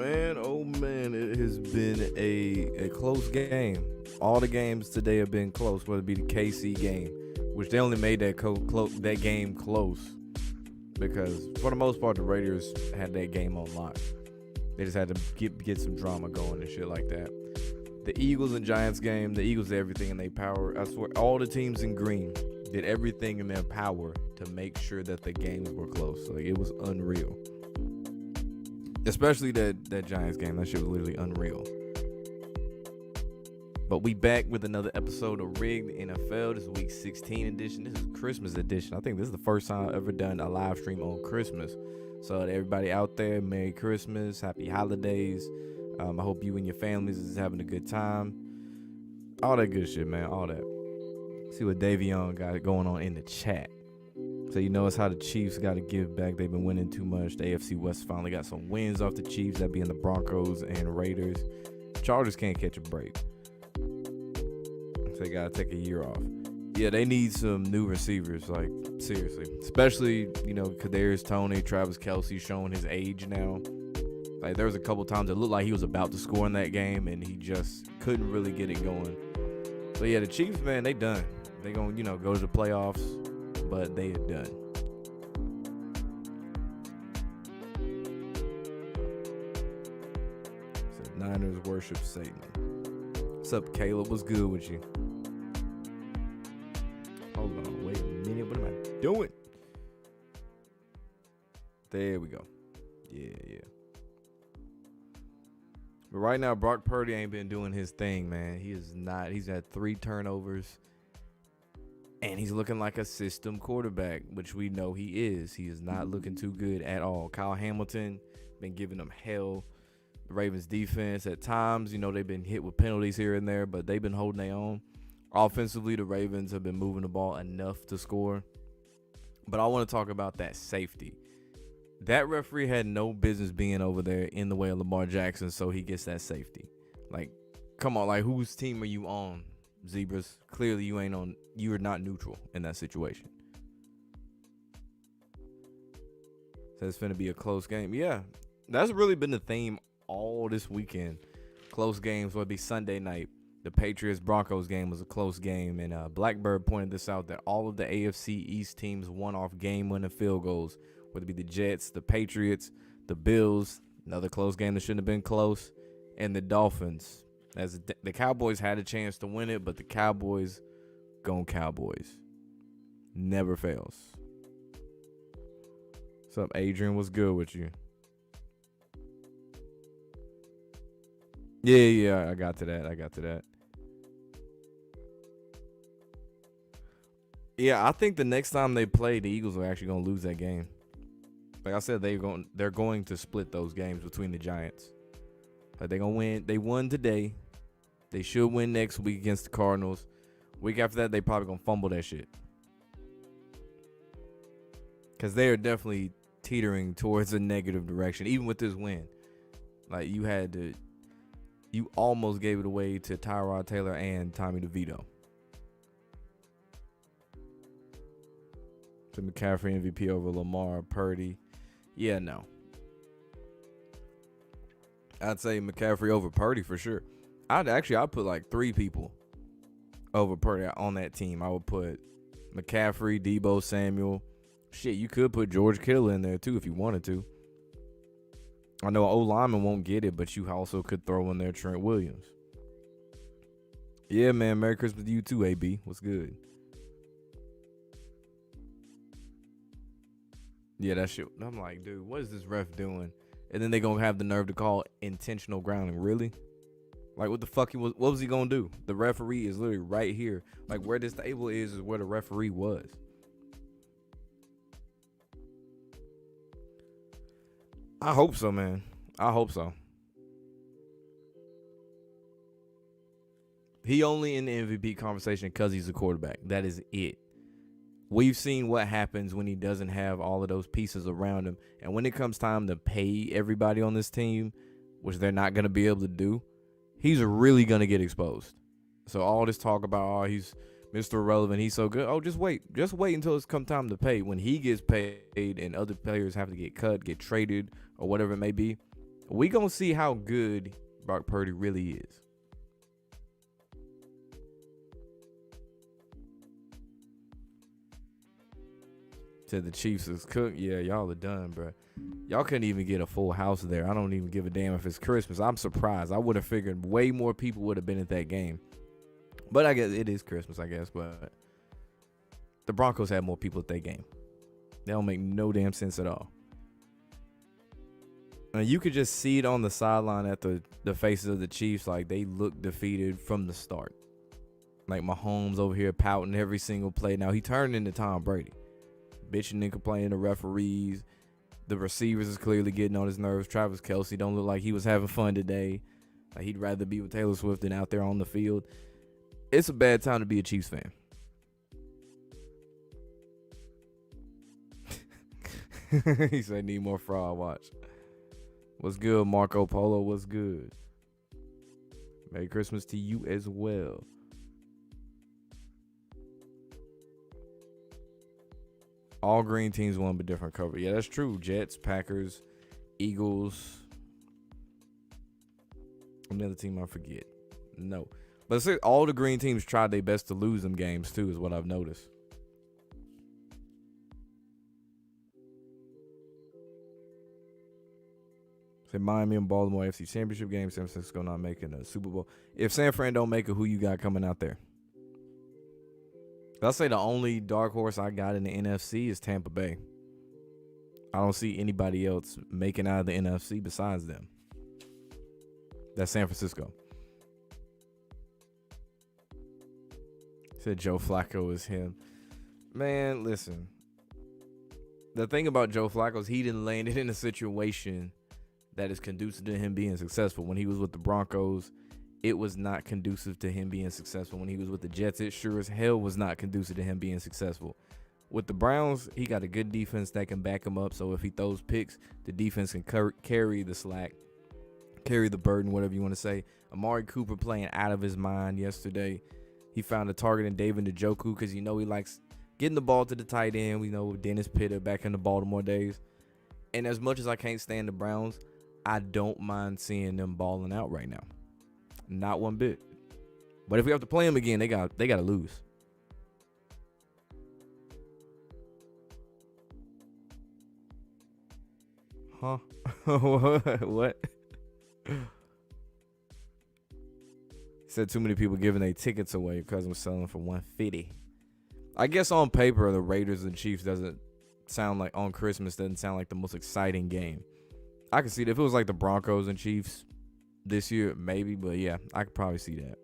Oh man, it has been a close game. All the games today have been close, whether it be the KC game, which they only made that game close because for the most part the Raiders had that game on lock. They just had to get some drama going and shit like that. The Eagles and Giants game, the Eagles did everything in their power. I swear, all the teams in green did everything in their power to make sure that the games were close. Like, it was unreal. Especially that Giants game. That shit was literally unreal. But we back with another episode of Rigged NFL. This is week 16 edition. This is Christmas edition. I think this is the first time I've ever done a live stream on Christmas. So to everybody out there, Merry Christmas, Happy Holidays. I hope you and your families is having a good time. All that good shit, man. All that. See what Davion got going on in the chat. So you know it's how the Chiefs got to give back. They've been winning too much. The AFC West finally got some wins off the Chiefs. That being the Broncos and Raiders. Chargers can't catch a break. So they got to take a year off. Yeah, they need some new receivers, like, seriously. Especially, Kadarius Toney, Travis Kelce showing his age now. Like, there was a couple times it looked like he was about to score in that game, and he just couldn't really get it going. But, yeah, the Chiefs, man, they done. They going to, go to the playoffs, but they are done. So, Niners worship Satan. What's up, Caleb? What's good with you? Hold on, wait a minute. What am I doing? There we go. Yeah. But right now, Brock Purdy ain't been doing his thing, man. He is not. He's had 3 turnovers. And he's looking like a system quarterback, which we know he is. He is not looking too good at all. Kyle Hamilton been giving them hell. The Ravens defense at times, they've been hit with penalties here and there, but they've been holding their own. Offensively, the Ravens have been moving the ball enough to score. But I want to talk about that safety. That referee had no business being over there in the way of Lamar Jackson, so he gets that safety. Like, come on, like, whose team are you on, Zebras? Clearly you are not neutral in that situation. So it's going to be a close game. Yeah, that's really been the theme all this weekend. Close games, whether it be Sunday night. The Patriots-Broncos game was a close game, and Blackbird pointed this out, that all of the AFC East teams won off game-winning field goals, whether it be the Jets, the Patriots, the Bills, another close game that shouldn't have been close, and the Dolphins. As the Cowboys had a chance to win it, but the Cowboys gone Cowboys. Never fails. What's up, Adrian? What's good with you? Yeah, I got to that. Yeah, I think the next time they play, the Eagles are actually going to lose that game. Like I said, they're going to split those games between the Giants. Like, they're going to win. They won today. They should win next week against the Cardinals. Week after that, they probably going to fumble that shit. Because they are definitely teetering towards a negative direction, even with this win. Like, you almost gave it away to Tyrod Taylor and Tommy DeVito. To McCaffrey MVP over Lamar, Purdy. Yeah, no. I'd say McCaffrey over Purdy for sure. I'd put like 3 people over Purdy on that team. I would put McCaffrey, Debo Samuel. Shit, you could put George Kittle in there too if you wanted to. I know O-lineman won't get it, but you also could throw in there Trent Williams. Yeah, man. Merry Christmas to you too, AB. What's good? Yeah, that shit. I'm like, dude, what is this ref doing? And then they gonna have the nerve to call intentional grounding. Really? Like, what the fuck? What was he gonna do? The referee is literally right here. Like, where this table is where the referee was. I hope so, man. I hope so. He only in the MVP conversation because he's a quarterback. That is it. We've seen what happens when he doesn't have all of those pieces around him. And when it comes time to pay everybody on this team, which they're not going to be able to do, he's really going to get exposed. So all this talk about, he's Mr. Irrelevant, he's so good. Oh, just wait. Just wait until it's come time to pay. When he gets paid and other players have to get cut, get traded, or whatever it may be, We gonna see how good Brock Purdy really is. Said the Chiefs is cooked. Yeah, y'all are done, bro. Y'all couldn't even get a full house there. I don't even give a damn if it's Christmas. I'm surprised. I would have figured way more people would have been at that game. But I guess it is Christmas, I guess. But the Broncos had more people at that game. They don't make no damn sense at all. And you could just see it on the sideline at the faces of the Chiefs. Like, they look defeated from the start. Like, Mahomes over here pouting every single play. Now, he turned into Tom Brady. Bitching and complaining to referees. The receivers is clearly getting on his nerves. Travis Kelce don't look like he was having fun today. Like, he'd rather be with Taylor Swift than out there on the field. It's a bad time to be a Chiefs fan. He said, need more fraud watch. What's good, Marco Polo? What's good? Merry Christmas to you as well. All green teams won, but different cover. Yeah, that's true. Jets, Packers, Eagles. Another team I forget. No. But all the green teams tried their best to lose them games, too, is what I've noticed. Say Miami and Baltimore AFC Championship game. San Francisco not making a Super Bowl. If San Fran don't make it, who you got coming out there? I'll say the only dark horse I got in the NFC is Tampa Bay. I don't see anybody else making out of the NFC besides them. That's San Francisco. Said Joe Flacco is him. Man, listen. The thing about Joe Flacco is he didn't land it in a situation that is conducive to him being successful. When he was with the Broncos, it was not conducive to him being successful. When he was with the Jets, it sure as hell was not conducive to him being successful. With the Browns, he got a good defense that can back him up. So if he throws picks, the defense can carry the slack, carry the burden, whatever you want to say. Amari Cooper playing out of his mind yesterday. He found a target in David Njoku because he likes getting the ball to the tight end. We know Dennis Pitta back in the Baltimore days. And as much as I can't stand the Browns, I don't mind seeing them balling out right now. Not one bit. But if we have to play them again, they got to lose. Huh? What? Said too many people giving their tickets away because I'm selling for $150. I guess on paper, the Raiders and Chiefs doesn't sound like on Christmas doesn't sound like the most exciting game. I could see it if it was like the Broncos and Chiefs this year, maybe, but yeah, I could probably see that.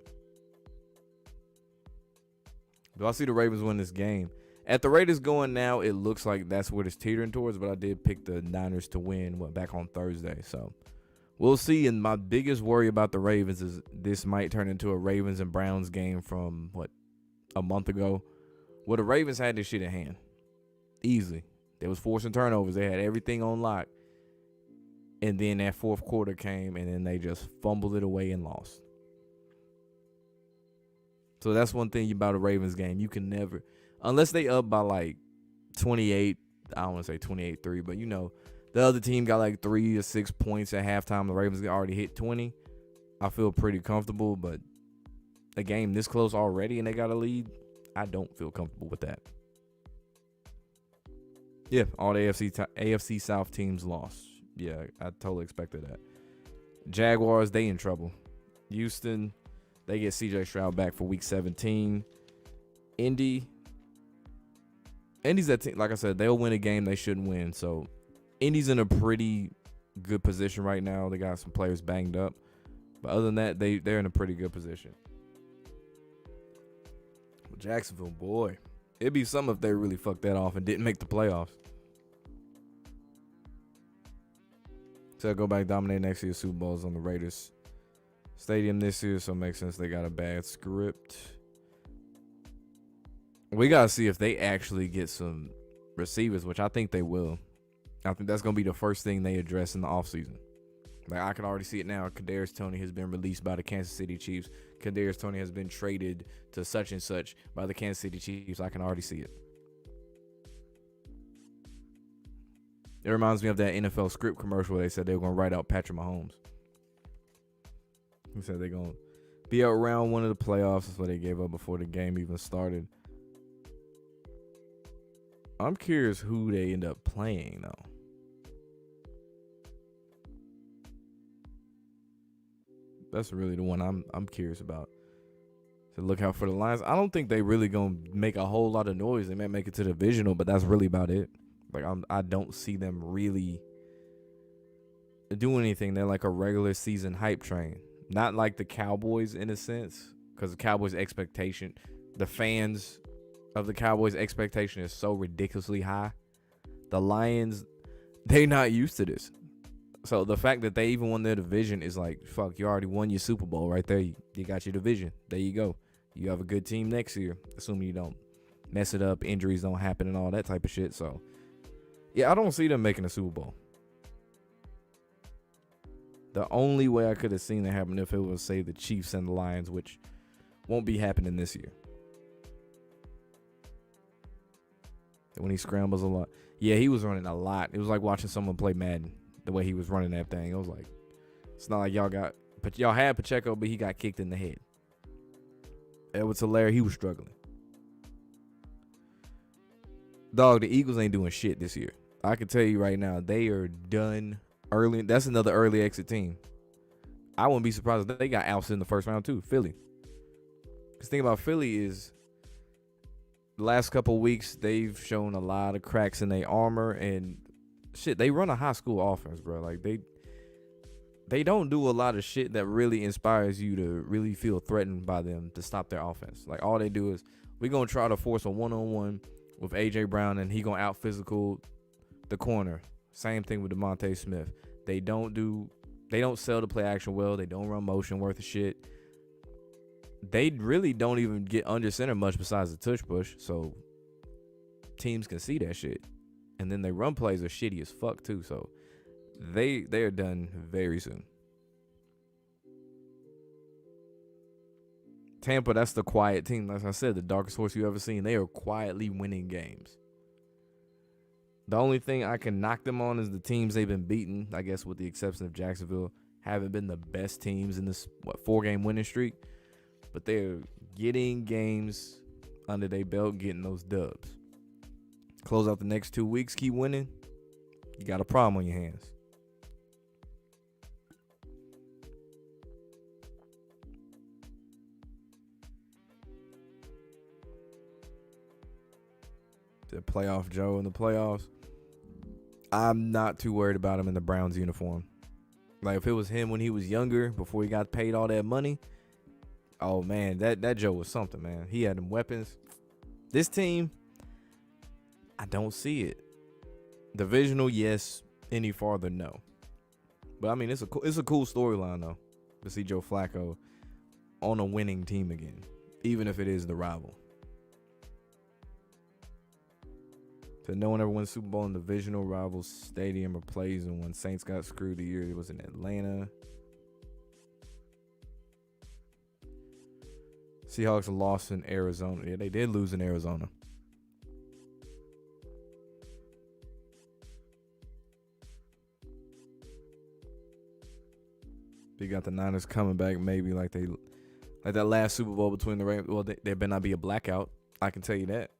Do I see the Ravens win this game? At the rate it's going now, it looks like that's what it's teetering towards, but I did pick the Niners to win back on Thursday, so we'll see. And my biggest worry about the Ravens is this might turn into a Ravens and Browns game from, a month ago, where the Ravens had this shit in hand. Easily. They was forcing turnovers. They had everything on lock. And then that fourth quarter came, and then they just fumbled it away and lost. So that's one thing about a Ravens game. You can never, unless they up by 28, I don't want to say 28-3, but the other team got 3 or 6 points at halftime. The Ravens already hit 20. I feel pretty comfortable, but a game this close already and they got a lead, I don't feel comfortable with that. Yeah, all the AFC South teams lost. Yeah, I totally expected that. Jaguars, they in trouble. Houston, they get CJ Stroud back for week 17. Indy's that team, like I said, they'll win a game they shouldn't win. So Indy's in a pretty good position right now. They got some players banged up. But other than that, they're in a pretty good position. But Jacksonville, boy, it'd be something if they really fucked that off and didn't make the playoffs. So go back, dominate next year's Super Bowls on the Raiders Stadium this year, so it makes sense they got a bad script. We got to see if they actually get some receivers, which I think they will. I think that's going to be the first thing they address in the offseason. I can already see it now. Kadarius Toney has been released by the Kansas City Chiefs. Kadarius Toney has been traded to such and such by the Kansas City Chiefs. I can already see it. It reminds me of that NFL script commercial where they said they were going to write out Patrick Mahomes. He said they're going to be out round one of the playoffs. That's what they gave up before the game even started. I'm curious who they end up playing, though. That's really the one I'm curious about. So look out for the Lions. I don't think they really gonna make a whole lot of noise. They might make it to the divisional, but that's really about it. Like I don't see them really doing anything. They're like a regular season hype train, not like the Cowboys in a sense, because the Cowboys' expectation, the fans of the Cowboys' expectation is so ridiculously high. The Lions, they not used to this. So the fact that they even won their division is like, fuck, you already won your Super Bowl right there. You got your division. There you go. You have a good team next year, assuming you don't mess it up, injuries don't happen, and all that type of shit. So, yeah, I don't see them making a Super Bowl. The only way I could have seen it happen if it was, say, the Chiefs and the Lions, which won't be happening this year. When he scrambles a lot. Yeah, he was running a lot. It was like watching someone play Madden. The way he was running that thing, it was like, it's not like y'all had Pacheco, but he got kicked in the head. Edwards-Helaire, he was struggling. Dog, the Eagles ain't doing shit this year. I can tell you right now, they are done early. That's another early exit team. I wouldn't be surprised if they got ousted in the first round too. Philly. Because the thing about Philly is, the last couple weeks they've shown a lot of cracks in their armor and. Shit, they run a high school offense, bro. Like they don't do a lot of shit that really inspires you to really feel threatened by them to stop their offense. Like all they do is we're gonna try to force a one-on-one with AJ Brown and he gonna out physical the corner. Same thing with DeMonte Smith. They don't sell the play action well. They don't run motion worth of shit. They really don't even get under center much besides the tush push. So teams can see that shit. And then their run plays are shitty as fuck too. So they are done very soon. Tampa, that's the quiet team. Like I said, the darkest horse you ever seen. They are quietly winning games. The only thing I can knock them on is the teams they've been beating. I guess with the exception of Jacksonville, haven't been the best teams in this 4-game winning streak. But they're getting games under their belt, getting those dubs. Close out the next 2 weeks, keep winning. You got a problem on your hands. The playoff Joe in the playoffs. I'm not too worried about him in the Browns uniform. Like if it was him when he was younger, before he got paid all that money, oh man, that Joe was something, man. He had them weapons. This team, I don't see it. Divisional, yes. Any farther, no. But I mean, it's a cool storyline though to see Joe Flacco on a winning team again, even if it is the rival. So no one ever wins Super Bowl in divisional rivals stadium or plays, and when Saints got screwed the year it was in Atlanta. Seahawks lost in Arizona. Yeah, they did lose in Arizona. They got the Niners coming back, maybe like that last Super Bowl between the Ravens. Well, there better not be a blackout. I can tell you that.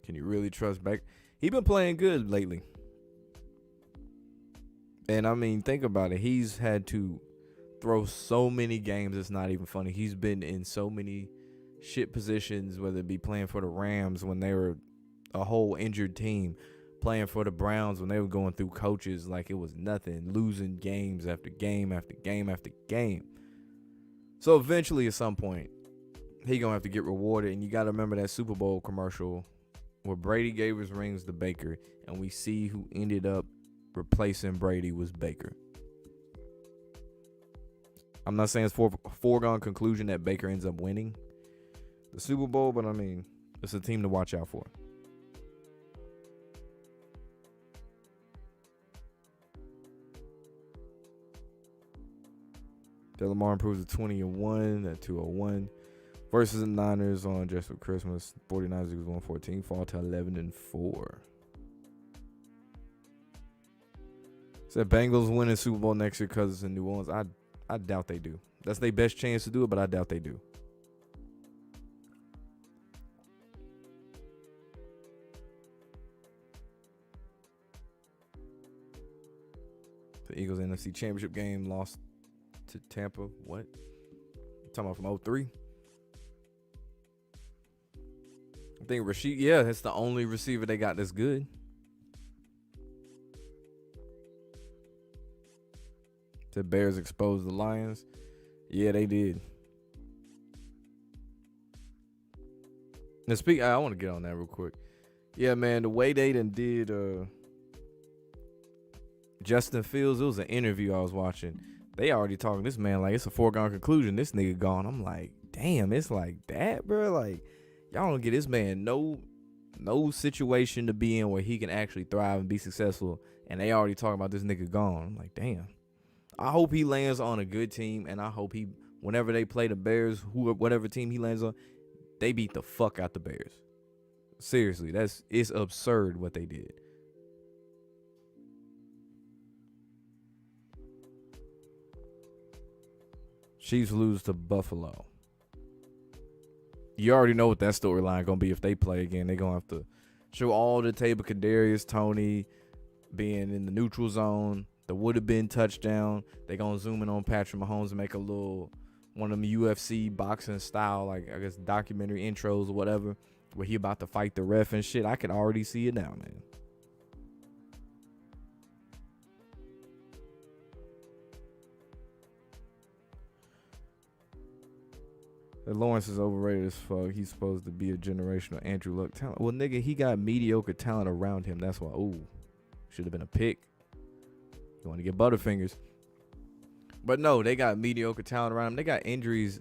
Can you really trust Baker? He been playing good lately. And I mean, think about it. He's had to throw so many games. It's not even funny. He's been in so many shit positions, whether it be playing for the Rams when they were a whole injured team, playing for the Browns when they were going through coaches like it was nothing, losing games after game after game after game. So eventually at some point, he going to have to get rewarded. And you got to remember that Super Bowl commercial where Brady gave his rings to Baker, and we see who ended up replacing Brady was Baker. I'm not saying it's a foregone conclusion that Baker ends up winning the Super Bowl, but I mean, it's a team to watch out for. Lamar improves to 20-1 at 201. Versus the Niners on Just for Christmas. 49ers Eagles 114. Fall to 11-4. Said Bengals winning Super Bowl next year because it's in New Orleans. I doubt they do. That's their best chance to do it, but I doubt they do. The Eagles NFC Championship game lost to Tampa. What? I'm talking about from 03? I think Rashid, yeah, that's the only receiver they got that's good. The Bears exposed the Lions. Yeah, they did. Now, I want to get on that real quick. Yeah, man, the way they done did Justin Fields, it was an interview I was watching. They already talking this man like it's a foregone conclusion. This nigga gone. I'm like, damn, it's like that, bro. Like, y'all don't get this man no situation to be in where he can actually thrive and be successful. And they already talking about this nigga gone. I'm like, damn. I hope he lands on a good team, and I hope whenever they play the Bears, whatever team he lands on, they beat the fuck out the Bears. Seriously, it's absurd what they did. Chiefs lose to Buffalo. You already know what that storyline gonna be if they play again. They gonna have to show all the tape of Kadarius Toney being in the neutral zone. The would have been touchdown. They gonna zoom in on Patrick Mahomes and make a little one of them UFC boxing style, like I guess documentary intros or whatever, where he about to fight the ref and shit. I can already see it now, man. Lawrence is overrated as fuck. He's supposed to be a generational Andrew Luck talent. Well, nigga, he got mediocre talent around him. That's why. Ooh, should have been a pick. You want to get Butterfingers. But no, they got mediocre talent around them. They got injuries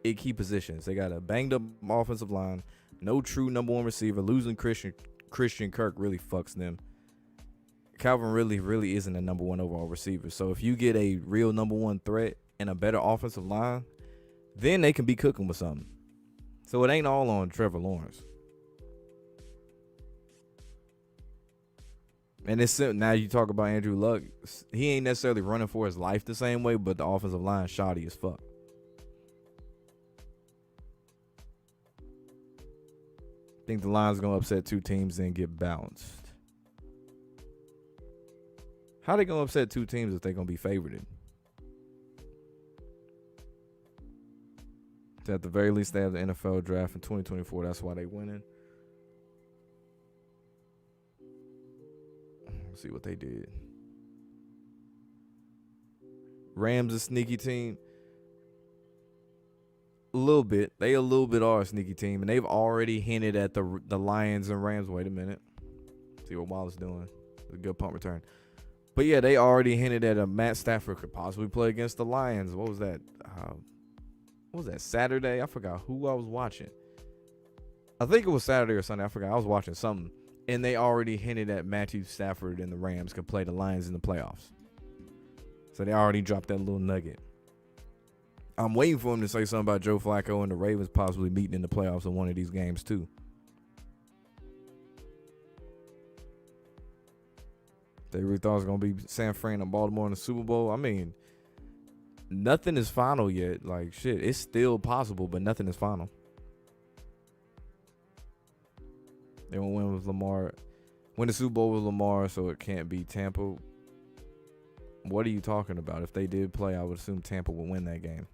at key positions. They got a banged up offensive line. No true number one receiver. Losing Christian Kirk really fucks them. Calvin really isn't a number one overall receiver. So if you get a real number one threat and a better offensive line, then they can be cooking with something. So it ain't all on Trevor Lawrence. And it's now you talk about Andrew Luck. He ain't necessarily running for his life the same way, but the offensive line shoddy as fuck. I think the line's going to upset two teams and get bounced. How they going to upset two teams if they going to be favored? At the very least, they have the NFL draft in 2024. That's why they winning. Let's see what they did. Rams a sneaky team. A little bit. They a little bit are a sneaky team, and they've already hinted at the Lions and Rams. Wait a minute. See what Wallace doing. A good punt return. But yeah, they already hinted at Matt Stafford could possibly play against the Lions. What was that? What was that, Saturday? I forgot who I was watching. I think it was Saturday or Sunday. I forgot. I was watching something. And they already hinted at Matthew Stafford and the Rams could play the Lions in the playoffs. So they already dropped that little nugget. I'm waiting for him to say something about Joe Flacco and the Ravens possibly meeting in the playoffs in one of these games too. They really thought it was going to be San Fran and Baltimore in the Super Bowl. I mean, nothing is final yet. Like, shit, it's still possible, but nothing is final. They won't win with Lamar. Win the Super Bowl with Lamar, so it can't be Tampa. What are you talking about? If they did play, I would assume Tampa would win that game.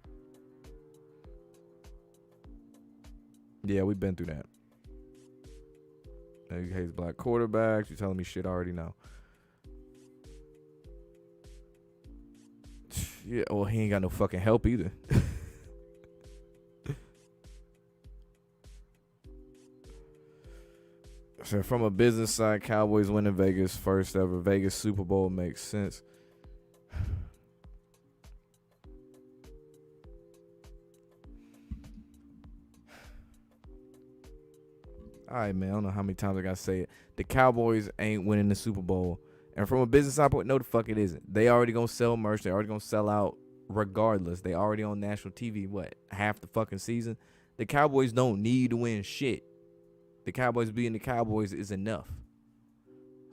Yeah, we've been through that. He hates black quarterbacks. You're telling me shit I already know. Yeah, well, he ain't got no fucking help either. So from a business side, Cowboys winning Vegas, first ever Vegas Super Bowl makes sense. All right, man. I don't know how many times I got to say it. The Cowboys ain't winning the Super Bowl. And from a business side point, no, the fuck it isn't. They already going to sell merch. They already going to sell out regardless. They already on national TV, half the fucking season? The Cowboys don't need to win shit. The Cowboys being the Cowboys is enough.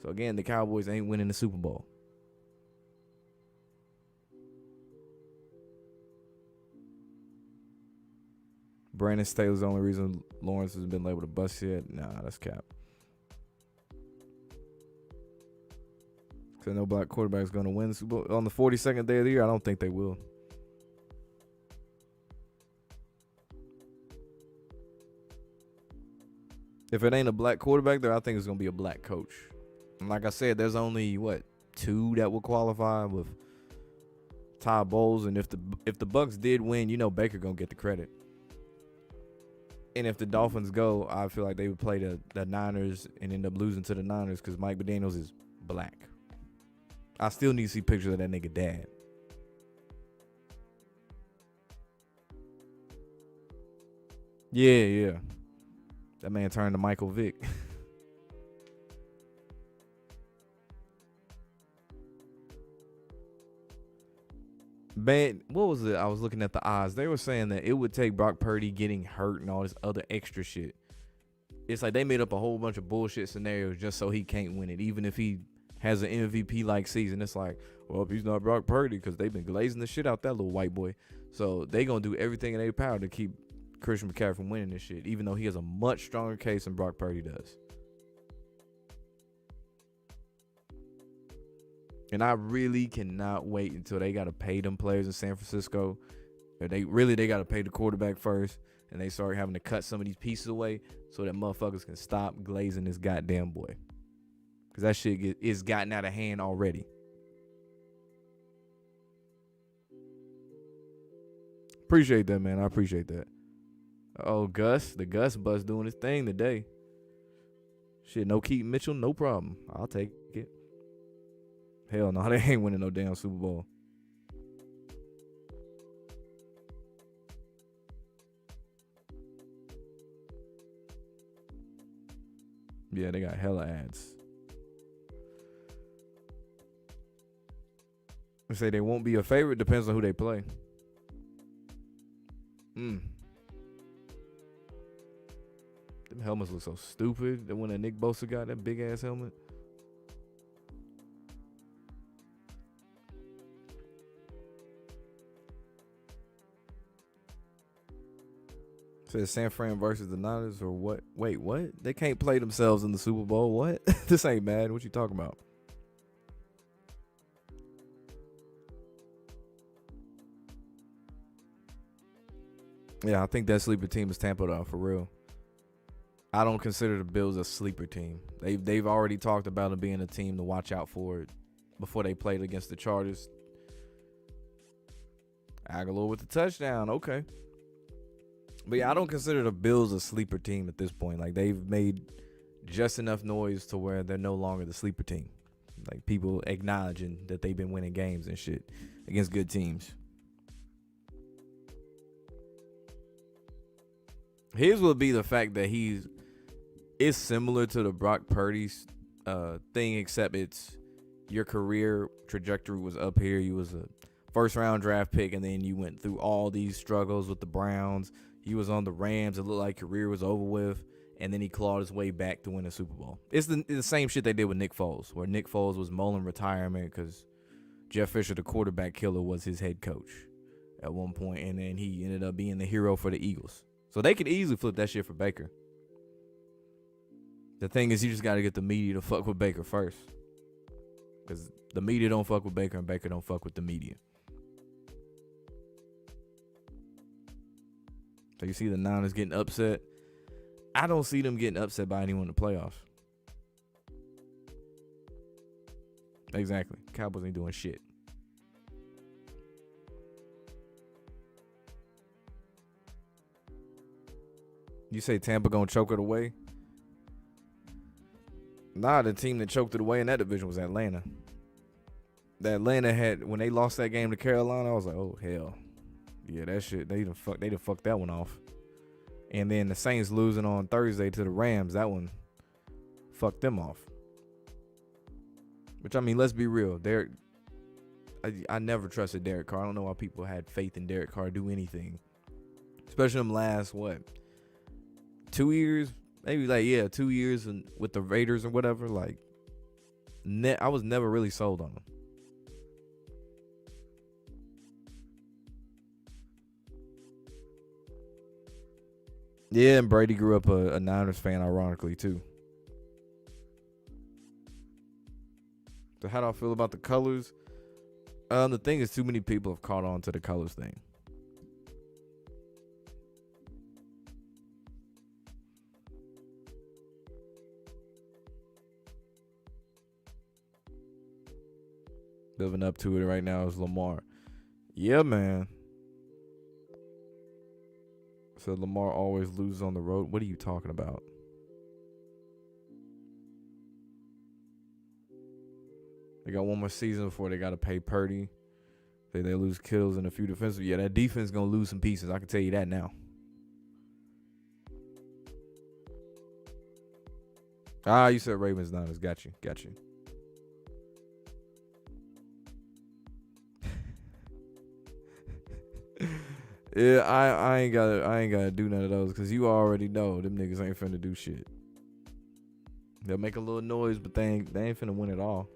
So again, the Cowboys ain't winning the Super Bowl. Brandon Staley's the only reason Lawrence has been labeled a bust yet. Nah, that's cap. Because no black quarterback is going to win the Super Bowl on the 42nd day of the year. I don't think they will. If it ain't a black quarterback there, I think it's going to be a black coach. And like I said, there's only, 2 that will qualify with Todd Bowles. And if the Bucs did win, Baker going to get the credit. And if the Dolphins go, I feel like they would play the Niners and end up losing to the Niners because Mike McDaniels is black. I still need to see pictures of that nigga dad. Yeah. That man turned to Michael Vick. Man, what was it? I was looking at the odds. They were saying that it would take Brock Purdy getting hurt and all this other extra shit. It's like they made up a whole bunch of bullshit scenarios just so he can't win it. Even if he has an MVP-like season, it's like, well, if he's not Brock Purdy, because they've been glazing the shit out that little white boy. So they going to do everything in their power to keep Christian McCaffrey from winning this shit, even though he has a much stronger case than Brock Purdy does. And I really cannot wait until they got to pay them players in San Francisco. Or they got to pay the quarterback first. And they start having to cut some of these pieces away so that motherfuckers can stop glazing this goddamn boy. Because that shit is gotten out of hand already. Appreciate that, man. I appreciate that. Oh, Gus. The Gus bus doing his thing today. Shit, no Keaton Mitchell, no problem. I'll take it. Hell no, they ain't winning no damn Super Bowl. Yeah, they got hella ads. I say they won't be a favorite. Depends on who they play. Them helmets look so stupid. The one that Nick Bosa got, that big ass helmet. Says San Fran versus the Niners or what? Wait, what? They can't play themselves in the Super Bowl. What? This ain't Madden. What you talking about? Yeah, I think that sleeper team is Tampa though, for real. I don't consider the Bills a sleeper team. They've already talked about it being a team to watch out for before they played against the Chargers. Aguilar with the touchdown. Okay. But yeah, I don't consider the Bills a sleeper team at this point. Like, they've made just enough noise to where they're no longer the sleeper team. Like, people acknowledging that they've been winning games and shit against good teams. His will be the fact that it's similar to the Brock Purdy's thing, except it's your career trajectory was up here. You was a first-round draft pick, and then you went through all these struggles with the Browns. He was on the Rams. It looked like career was over with. And then he clawed his way back to win a Super Bowl. It's the same shit they did with Nick Foles, where Nick Foles was mulling retirement because Jeff Fisher, the quarterback killer, was his head coach at one point. And then he ended up being the hero for the Eagles. So they could easily flip that shit for Baker. The thing is, you just got to get the media to fuck with Baker first. Because the media don't fuck with Baker and Baker don't fuck with the media. So you see the Niners getting upset. I don't see them getting upset by anyone in the playoffs. Exactly. Cowboys ain't doing shit. You say Tampa gonna choke it away? Nah, the team that choked it away in that division was Atlanta. The Atlanta had, when they lost that game to Carolina, I was like, oh hell. Yeah, that shit, they done fucked that one off. And then the Saints losing on Thursday to the Rams, that one fucked them off. Which, I mean, let's be real. I never trusted Derek Carr. I don't know why people had faith in Derek Carr to do anything especially them last what 2 years, maybe like 2 years and with the Raiders or whatever. Like, I was never really sold on them. Yeah, and Brady grew up a Niners fan, ironically too. So how do I feel about the colors? The thing is, too many people have caught on to the colors thing. Living up to it right now is Lamar. Yeah, man. So Lamar always loses on the road. What are you talking about? They got one more season before they got to pay Purdy. They lose Kittles and a few defensive. Yeah, that defense going to lose some pieces. I can tell you that now. You said Ravens Niners. Got you. Yeah, I ain't gotta do none of those because you already know them niggas ain't finna do shit. They'll make a little noise, but they ain't finna win it all.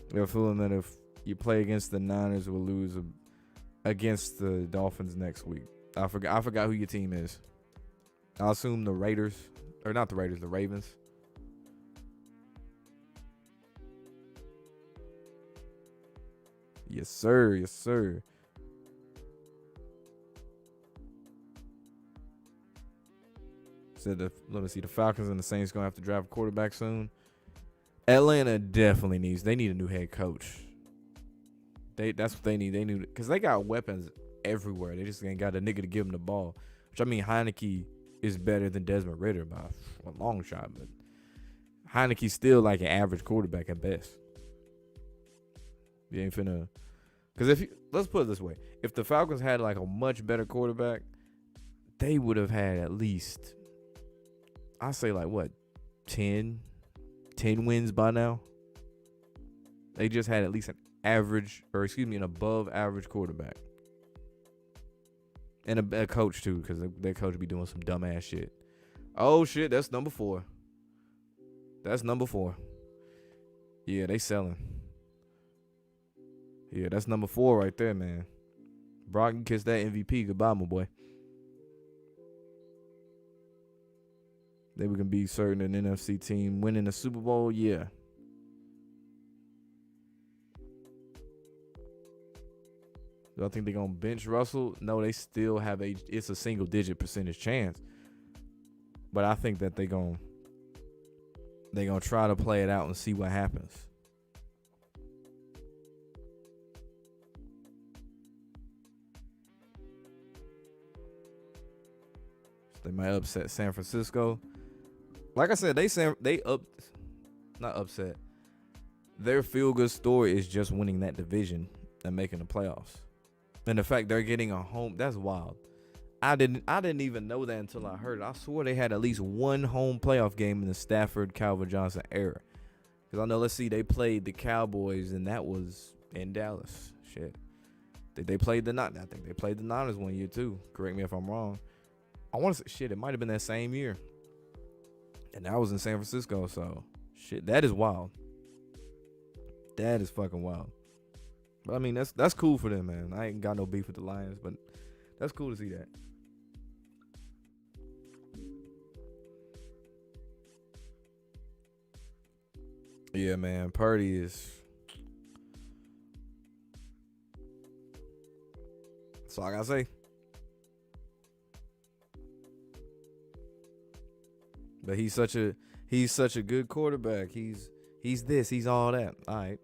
They're feeling that if you play against the Niners, we'll lose against the Dolphins next week. I forgot who your team is. I'll assume the Raiders, or not the Raiders, the Ravens. Yes, sir. Said let me see, the Falcons and the Saints gonna have to draft a quarterback soon. Atlanta definitely they need a new head coach. That's what they need. They need, because they got weapons everywhere. They just ain't got a nigga to give them the ball. Which, I mean, Heineke is better than Desmond Ridder by a long shot, but Heineke's still like an average quarterback at best. You ain't finna, because let's put it this way, if the Falcons had like a much better quarterback, they would have had at least, I say like what, 10 wins by now. They just had at least an above average quarterback. And a coach too, because their coach be doing some dumbass shit. Oh shit, that's number 4. Yeah, they selling. Yeah, that's number 4 right there, man. Brock can kiss that MVP goodbye, my boy. They can be certain an NFC team winning the Super Bowl, yeah. Do I think they're going to bench Russell? No, they still have it's a single-digit percentage chance. But I think that they're going to try to play it out and see what happens. They might upset San Francisco. Like I said, not upset. Their feel-good story is just winning that division and making the playoffs. And the fact they're getting a home, that's wild. I didn't even know that until I heard it. I swore they had at least one home playoff game in the Stafford Calvin Johnson era. Because I know, let's see, they played the Cowboys, and that was in Dallas. Shit. They played I think they played the Niners one year too. Correct me if I'm wrong. I want to say, shit, it might have been that same year. And that was in San Francisco, so shit, that is wild. That is fucking wild. But I mean, that's cool for them, man. I ain't got no beef with the Lions, but that's cool to see that. Yeah, man. Purdy is. That's all I gotta say. But he's such a good quarterback. He's this. He's all that. All right.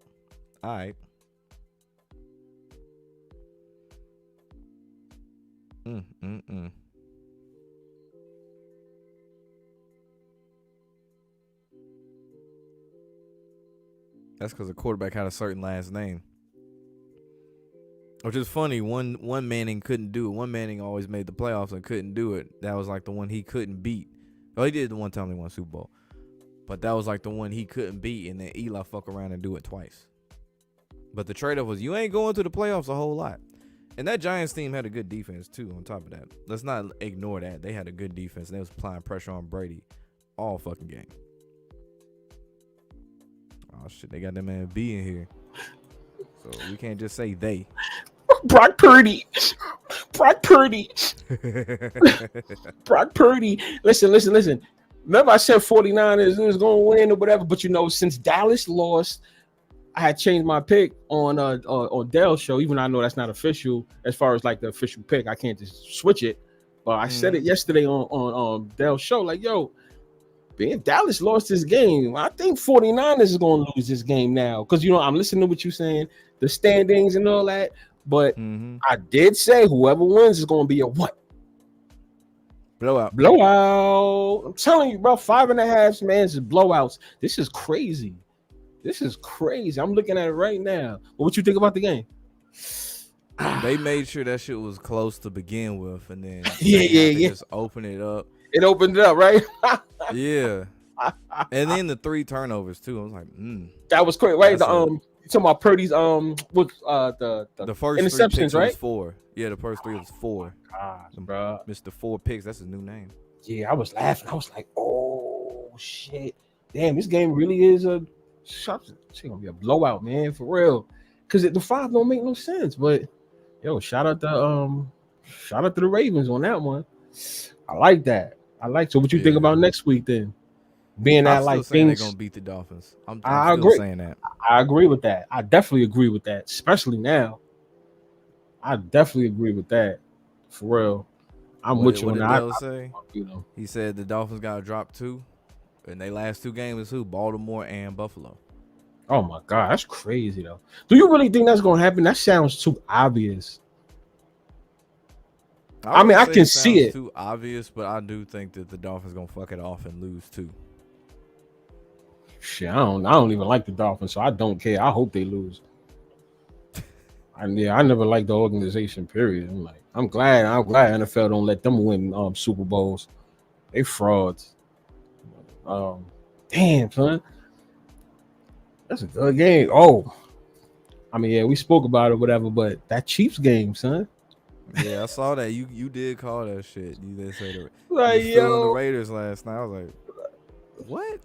That's because the quarterback had a certain last name. Which is funny. One Manning couldn't do it. One Manning always made the playoffs and couldn't do it. That was like the one he couldn't beat. Oh, he did the one time he won Super Bowl. But that was like the one he couldn't beat, and then Eli fuck around and do it twice. But the trade-off was, you ain't going to the playoffs a whole lot. And that Giants team had a good defense too. On top of that, let's not ignore that they had a good defense. And they was applying pressure on Brady all fucking game. Oh shit, they got that man B in here, so we can't just say they. Brock Purdy. Brock Purdy. Brock Purdy. Listen. Remember I said 49ers was going to win or whatever, but since Dallas lost, I had changed my pick on Dell's show, even though I know that's not official as far as like the official pick. I can't just switch it. But I said it yesterday on Dell's show, like, yo, if Dallas lost this game, I think 49ers is going to lose this game now. Because, I'm listening to what you're saying, the standings and all that. But I did say whoever wins is going to be a what? Blowout. I'm telling you, bro, 5.5, man, is blowouts. This is crazy. I'm looking at it right now. What you think about the game? They made sure that shit was close to begin with, and then just open it up. It opened it up, right? Yeah. And then the 3 turnovers too. I was like, that was crazy, right? You talking about Purdy's with the first interceptions, 3 picks right? Was 4. Yeah, the first 3 was 4. Gosh, bro. Mr. 4 picks. That's his new name. Yeah, I was laughing. I was like, oh shit, damn, this game really is it's gonna be a blowout, man, for real. Because the 5 don't make no sense. But yo, shout out to the Ravens on that one. I like that. So what you think about next week then? Being that like things they're gonna beat the Dolphins. I'm still agree. Saying that. I agree with that. I definitely agree with that, especially now. I definitely agree with that. For real. I'm with you on that. He said the Dolphins got to drop 2, and they last 2 games is who? Baltimore and Buffalo. Oh my God, that's crazy though. Do you really think that's gonna happen? That sounds too obvious. I mean, I can see it. Too obvious, but I do think that the Dolphins gonna fuck it off and lose too. Shit, I don't even like the Dolphins, so I don't care. I hope they lose. I never liked the organization. Period. I'm glad NFL don't let them win Super Bowls. They frauds. Damn, son, that's a good game. Oh, I mean, yeah, we spoke about it, whatever. But that Chiefs game, son. Yeah, I saw that. You did call that shit. You did say that. Like, yo, the Raiders last night. I was like, what?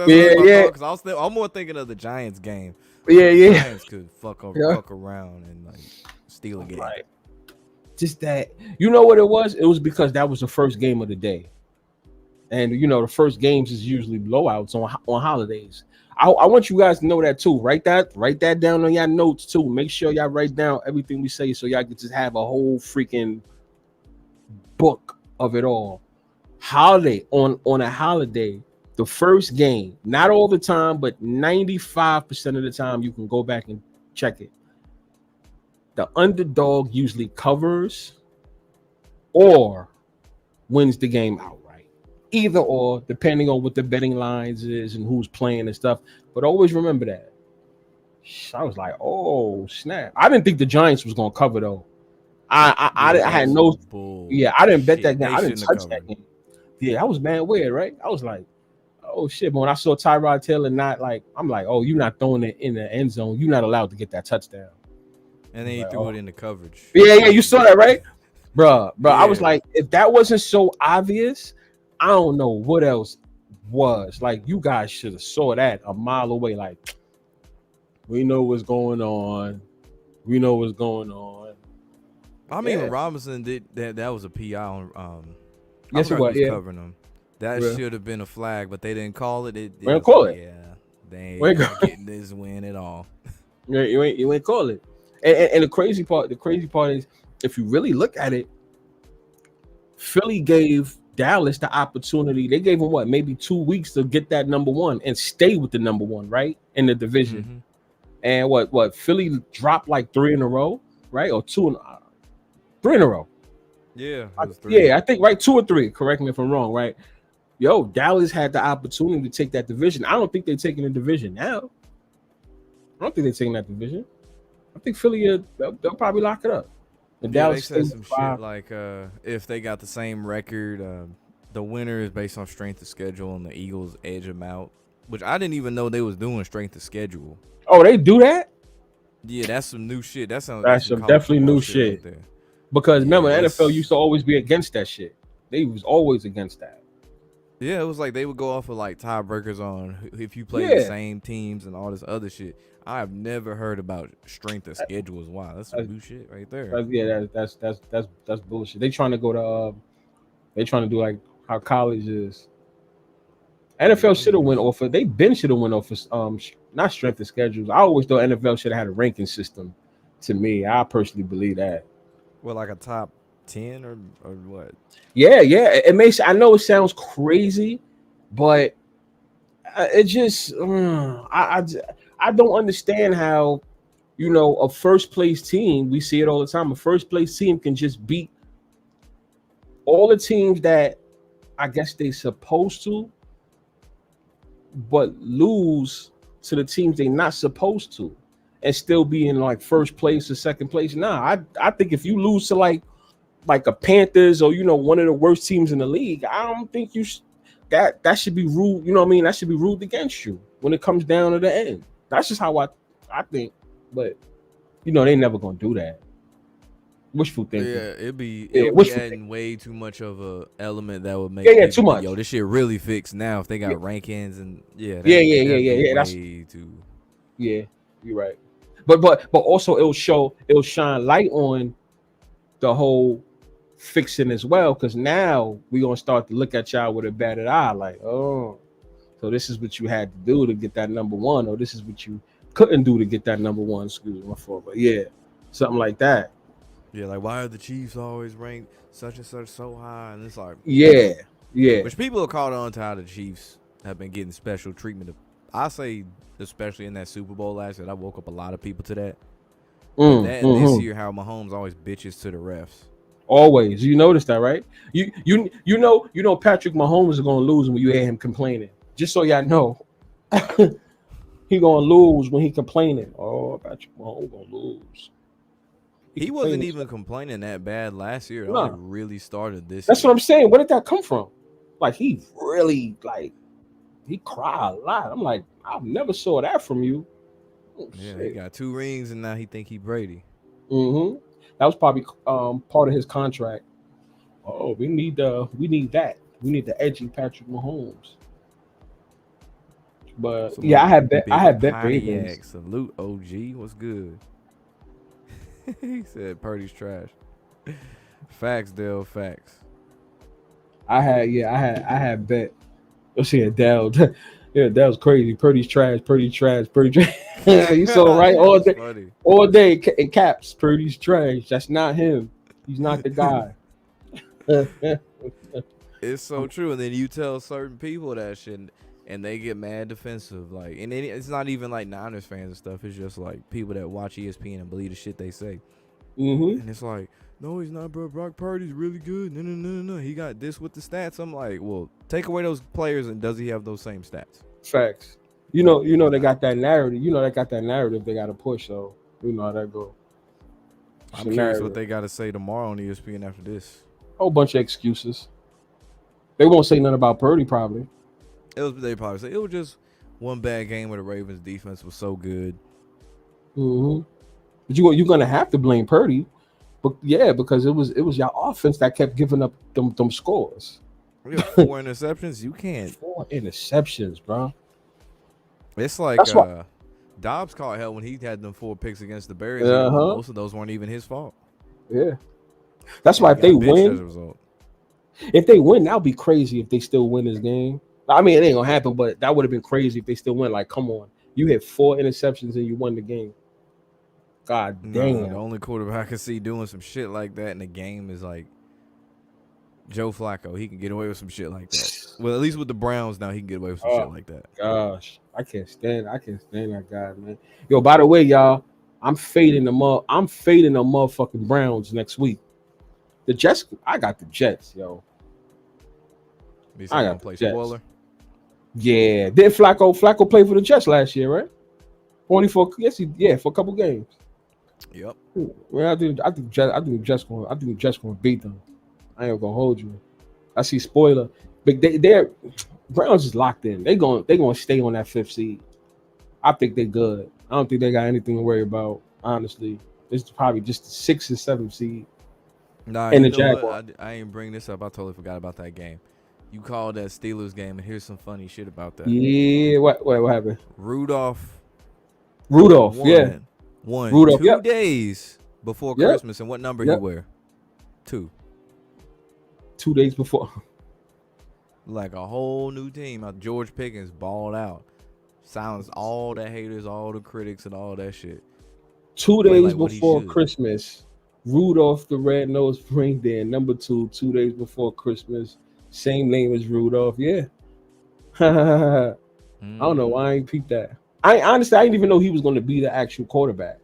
Yeah. Because I'm more thinking of the Giants game. Yeah. The Giants could fuck around and like steal a game. Right. Just that. You know what it was? It was because that was the first game of the day, and the first games is usually blowouts on holidays. I want you guys to know that too. Write that down on your notes too. Make sure y'all write down everything we say so y'all can just have a whole freaking book of it all. Holiday on a holiday, the first game, not all the time, but 95% of the time you can go back and check it. The underdog usually covers or wins the game outright. Either or, depending on what the betting lines is and who's playing and stuff. But always remember that. I was like, oh snap! I didn't think the Giants was gonna cover though. I had no. Yeah, I didn't bet that game. I didn't touch that game. Yeah, I was mad weird, right? I was like, oh shit. But when I saw Tyrod Taylor I'm like, oh, you're not throwing it in the end zone. You're not allowed to get that touchdown. And then he threw it in the coverage. Yeah, you saw that, right, bro? Yeah. I was like, if that wasn't so obvious, I don't know what else was. Like, you guys should have saw that a mile away. Like, we know what's going on. I mean, Robinson did that. That was a PI on. Yes, it was. Yeah, covering them. That should have been a flag, but they didn't call it. They didn't call it. Yeah, they ain't getting this win at all. Yeah, you ain't call it. And the crazy part is, if you really look at it, Philly gave Dallas the opportunity. They gave him maybe 2 weeks to get that number 1 and stay with the number 1, right, in the division. And what Philly dropped like 3 in a row, right, or 3 in a row. Yeah, I think right, 2 or 3. Correct me if I'm wrong, right? Yo, Dallas had the opportunity to take that division. I don't think they're taking the division now. I don't think they're taking that division. I think Philly they'll probably lock it up. Dallas they said some shit like if they got the same record, the winner is based on strength of schedule, and the Eagles edge them out. Which I didn't even know they was doing strength of schedule. Oh, they do that? Yeah, that's some new shit. That's That's some some college definitely football new shit right shit. there. Because Yeah, remember, the NFL that's used to always be against that shit. They was always against that. yeah. It was like they would go off of like tiebreakers on if you play the Yeah. same teams and all this other shit. I've never heard about strength of schedules. Wow, that's some That's, new shit right there. yeah, that's bullshit. They trying to go to they trying to do like how college is. NFL should have Yeah, went off of. They been should have went off of not strength of schedules. I always thought NFL should have had a ranking system. To me, I personally believe that. well, like a top 10 or what? Yeah, yeah. It makes. I know it sounds crazy, but it just. I don't understand how a first place team. We see it all the time. A first place team can just beat all the teams that I guess they supposed to, but lose to the teams they not supposed to, and still be in like first place or second place. Nah, I think if you lose to like a Panthers or one of the worst teams in the league, I don't think that should be ruled. You know what I mean? That should be ruled against you when it comes down to the end. That's just how I think. But they never gonna do that. Wishful thinking. Yeah, it'll be Wishful adding thinking. way too much of a element that would Yeah, make yeah, too people think, much. yo, this shit really fixed now if they got Yeah, rankings and yeah, yeah, that'd be yeah. That's way too. yeah. You're right. But also it'll shine light on the whole fixing as well, because now we're gonna start to look at y'all with a batted eye, like, oh, so this is what you had to do to get that number one, or this is what you couldn't do to get that number one. Excuse me, my fault, but yeah, something like that. Yeah, like why are the Chiefs always ranked such and such so high? And it's like, Yeah, yeah. which people have caught on to how the Chiefs have been getting special treatment. I say, especially in that Super Bowl last year, I woke up a lot of people to that. But that and this year, how Mahomes always bitches to the refs. Always, you notice that, right? You know Patrick Mahomes is gonna lose when you hear him complaining. Just so y'all know, he gonna lose when he complaining. Oh, Patrick Mahomes gonna lose. He wasn't complaining even stuff. complaining that bad last year. It only Nah, really started this that's year. what I'm saying. Where did that come from? Like he really he cry a lot. I'm like, I never saw that from you. Oh Yeah, he shit. got 2 rings and now he think he Brady. Mm-hmm. That was probably part of his contract. Oh, we need that. We need the edgy Patrick Mahomes. But yeah, Salute I Big had bet Ravens. Pontiac. Salute OG. What's good? He said Purdy's trash. Facts, Dale. Facts. I had bet. Let's see, Dell. Yeah, that was crazy. Purdy's trash. Purdy trash. Purdy trash. You saw right Yeah, that's funny. all day in caps. Purdy's trash. That's not him. He's not the guy. It's so true. And then you tell certain people that shit, and they get mad defensive. Like, and it's not even like Niners fans and stuff. It's just like people that watch ESPN and believe the shit they say. Mm-hmm. And it's like, no, he's not, bro. Brock Purdy's really good. No. He got this with the stats. I'm like, well, take away those players, and does he have those same stats? Facts. They got that narrative. They got that narrative they got to push. So you know how that go. It's I'm a curious what narrative. they got to say tomorrow on ESPN after this. Whole bunch of excuses. They won't say nothing about Purdy probably. They probably say it was just one bad game where the Ravens defense was so good. Mm-hmm. But you're gonna have to blame Purdy, but yeah, because it was your offense that kept giving up them scores. We have 4 interceptions. You can't. 4 interceptions, bro. It's like That's why. Dobbs caught hell when he had them 4 picks against the Bears. Uh huh. Most of those weren't even his fault. Yeah. That's And why he got benched as a result. if they win, that'll be crazy if they still win this game. I mean, it ain't gonna happen, but that would have been crazy if they still win. Like, come on, you hit 4 interceptions and you won the game. God Nah, the damn. only quarterback I can see doing some shit like that in the game is like Joe Flacco. He can get away with some shit like that. Well, at least with the Browns now, he can get away with some shit Oh like that. gosh, I can't stand that guy, man. Yo, by the way, y'all, I'm fading the motherfucking Browns next week. The Jets, I got the Jets, yo. He said I gonna got the play Jets. spoiler. Yeah, did Flacco play for the Jets last year, right? 24. Yes, for a couple games. Yep. Well, I think the Jets gonna beat them. I ain't gonna hold you. I see spoiler, but they're Browns is locked in. They gonna stay on that 5th seed. I think they good. I don't think they got anything to worry about. Honestly, it's probably just the 6th and 7th seed Nah, and you the know what? Jaguar. I ain't bring this up. I totally forgot about that game. You called that Steelers game, and here's some funny shit about that. Yeah, what happened? Rudolph Rudolph, yeah, won Rudolph. 2 days before Yep, Christmas, and what number he yep. wear? 2. 2 days before. Like a whole new team. George Pickens balled out, silenced all the haters, all the critics, and all that shit. Two Play days like what he before should. Christmas, Rudolph the Red-Nosed Reindeer, number 2. 2 days before Christmas, same name as Rudolph. Yeah. I don't know why I ain't peeped that. I honestly, I didn't even know he was going to be the actual quarterback.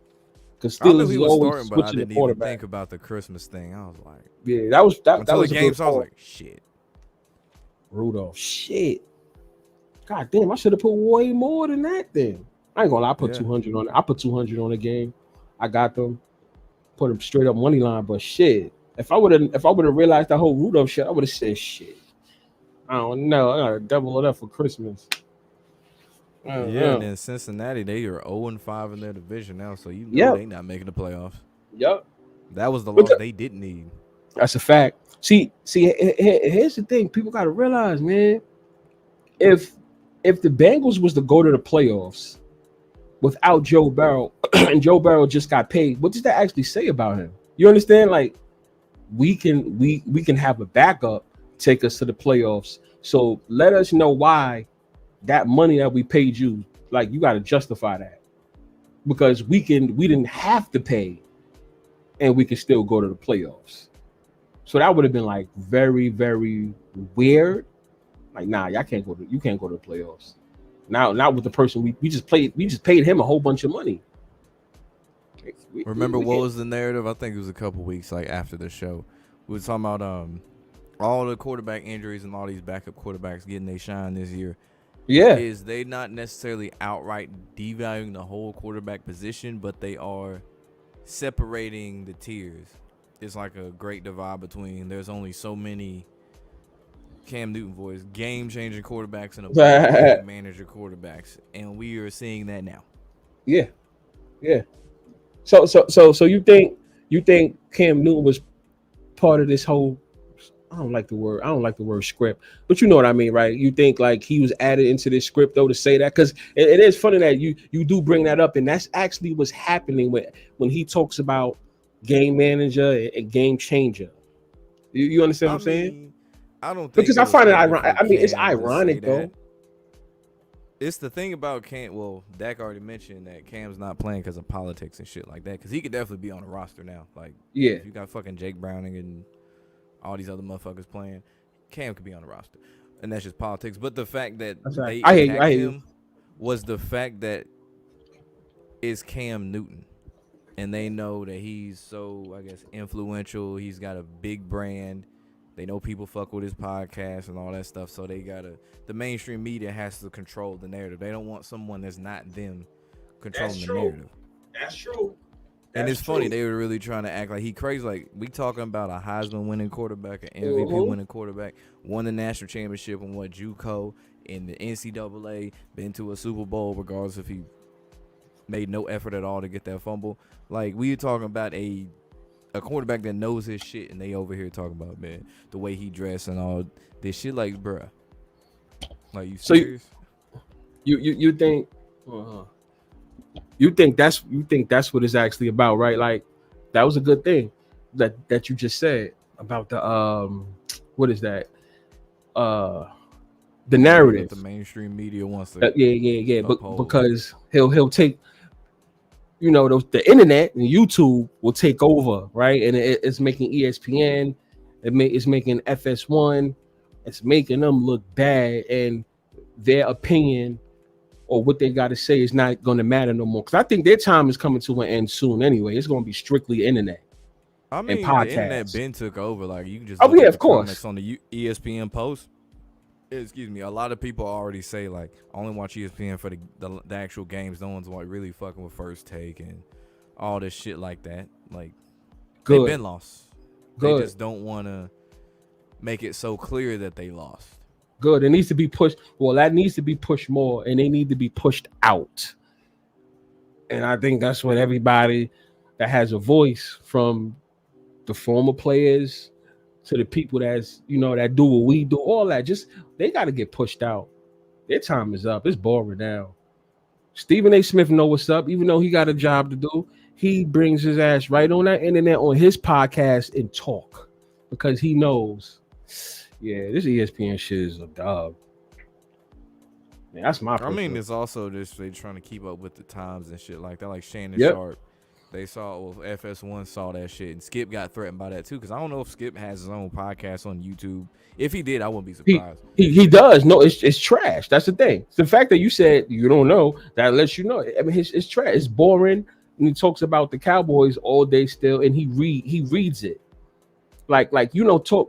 Because I knew Steelers he is was always starting, but I switching the didn't even quarterback. think about the Christmas thing. I was like, Yeah, that until the was a game, good so I was call. like, shit. Rudolph. Shit. God damn, I should have put way more than that then. I ain't gonna lie, I put Yeah. 200 on it. I put 200 on the game. I got them. Put them straight up money line, but shit. If I would have realized that whole Rudolph shit, I would have said shit. I don't know. I gotta double it up for Christmas. I don't Yeah, and know. then Cincinnati, they are 0-5 in their division now, so you know Yep. they not making the playoffs. Yep. That was the But loss they didn't need. that's a fact. See, here's the thing. People gotta realize, man. If the Bengals was to go to the playoffs without Joe Burrow, and Joe Burrow just got paid, what does that actually say about him? You understand? Like we can have a backup take us to the playoffs. So let us know why that money that we paid you, like you got to justify that, because we didn't have to pay, and we can still go to the playoffs. So that would have been like very very weird. Like nah, you can't go to the playoffs. Now not with the person we just paid him a whole bunch of money. Remember We what can't. was the narrative? I think it was a couple weeks like after the show. We were talking about all the quarterback injuries and all these backup quarterbacks getting their shine this year. Yeah, Is they not necessarily outright devaluing the whole quarterback position, but they are separating the tiers. It's like a great divide between there's only so many Cam Newton voice, game-changing quarterbacks and a bunch of game manager quarterbacks, and we are seeing that now. yeah, yeah. So you think Cam Newton was part of this whole? I don't like the word script, but you know what I mean, right? You think like he was added into this script though to say that, because it is funny that you do bring that up, and that's actually what's happening when he talks about game manager and game changer. You understand what I I'm saying? mean, I don't think Because it I was find it ever ironic. for I mean, it's Cam to say ironic that. though. It's the thing about Cam. Well, Dak already mentioned that Cam's not playing because of politics and shit like that. Because he could definitely be on the roster now. Like, Yeah, if you got fucking Jake Browning and all these other motherfuckers playing, Cam could be on the roster, and that's just politics. But the fact that that's right. they I hear you. I attacked hear you. him was the fact that it's Cam Newton, and they know that he's so, I guess, influential. He's got a big brand. They know people fuck with his podcast and all that stuff, so the mainstream media has to control the narrative. They don't want someone that's not them controlling the narrative. That's true. And That's it's funny, true. they were really trying to act like he crazy. Like, we talking about a Heisman winning quarterback, an MVP Mhm. winning quarterback, won the national championship in JUCO, in the NCAA, been to a Super Bowl, regardless if he made no effort at all to get that fumble. Like, we are talking about a quarterback that knows his shit, and they over here talking about, man, the way he dressed and all this shit. Like, bruh, like, you So serious? you think you think that's what it's actually about, right? Like that was a good thing that you just said about the what is that the narrative. That the mainstream media wants to Yeah. But uphold. because he'll take, you know, the internet and YouTube will take over, right? And it's making ESPN, it's making FS1, it's making them look bad, and their opinion or what they got to say is not going to matter no more. Because I think their time is coming to an end soon anyway. It's going to be strictly internet I and mean, the internet podcasts. been took over. Like, you can just Oh look yeah, at of the course. comments on the ESPN post. Excuse me. A lot of people already say, like, I only watch ESPN for the actual games. No one's like really fucking with First Take and all this shit like that. Like, they've Good, been lost. They good, just don't want to make it so clear that they lost. good. It needs to be pushed. Well, that needs to be pushed more, and they need to be pushed out. And I think that's what everybody that has a voice, from the former players to the people that's, that do what we do, all that, just they got to get pushed out. Their time is up. It's boring now. Stephen A. Smith know what's up, even though he got a job to do. He brings his ass right on that internet on his podcast and talk, because he knows, yeah, this ESPN shit is a dub. Man, that's my. I mean, it's also just they trying to keep up with the times and shit like that. Like Shannon Yep. Sharp, they saw, well, FS1 saw that shit, and Skip got threatened by that too. Because I don't know if Skip has his own podcast on YouTube. If he did, I wouldn't be surprised. He does. No, it's trash. That's the thing. The fact that you said you don't know, that lets you know. I mean, it's trash. It's boring. And he talks about the Cowboys all day still, and he reads it like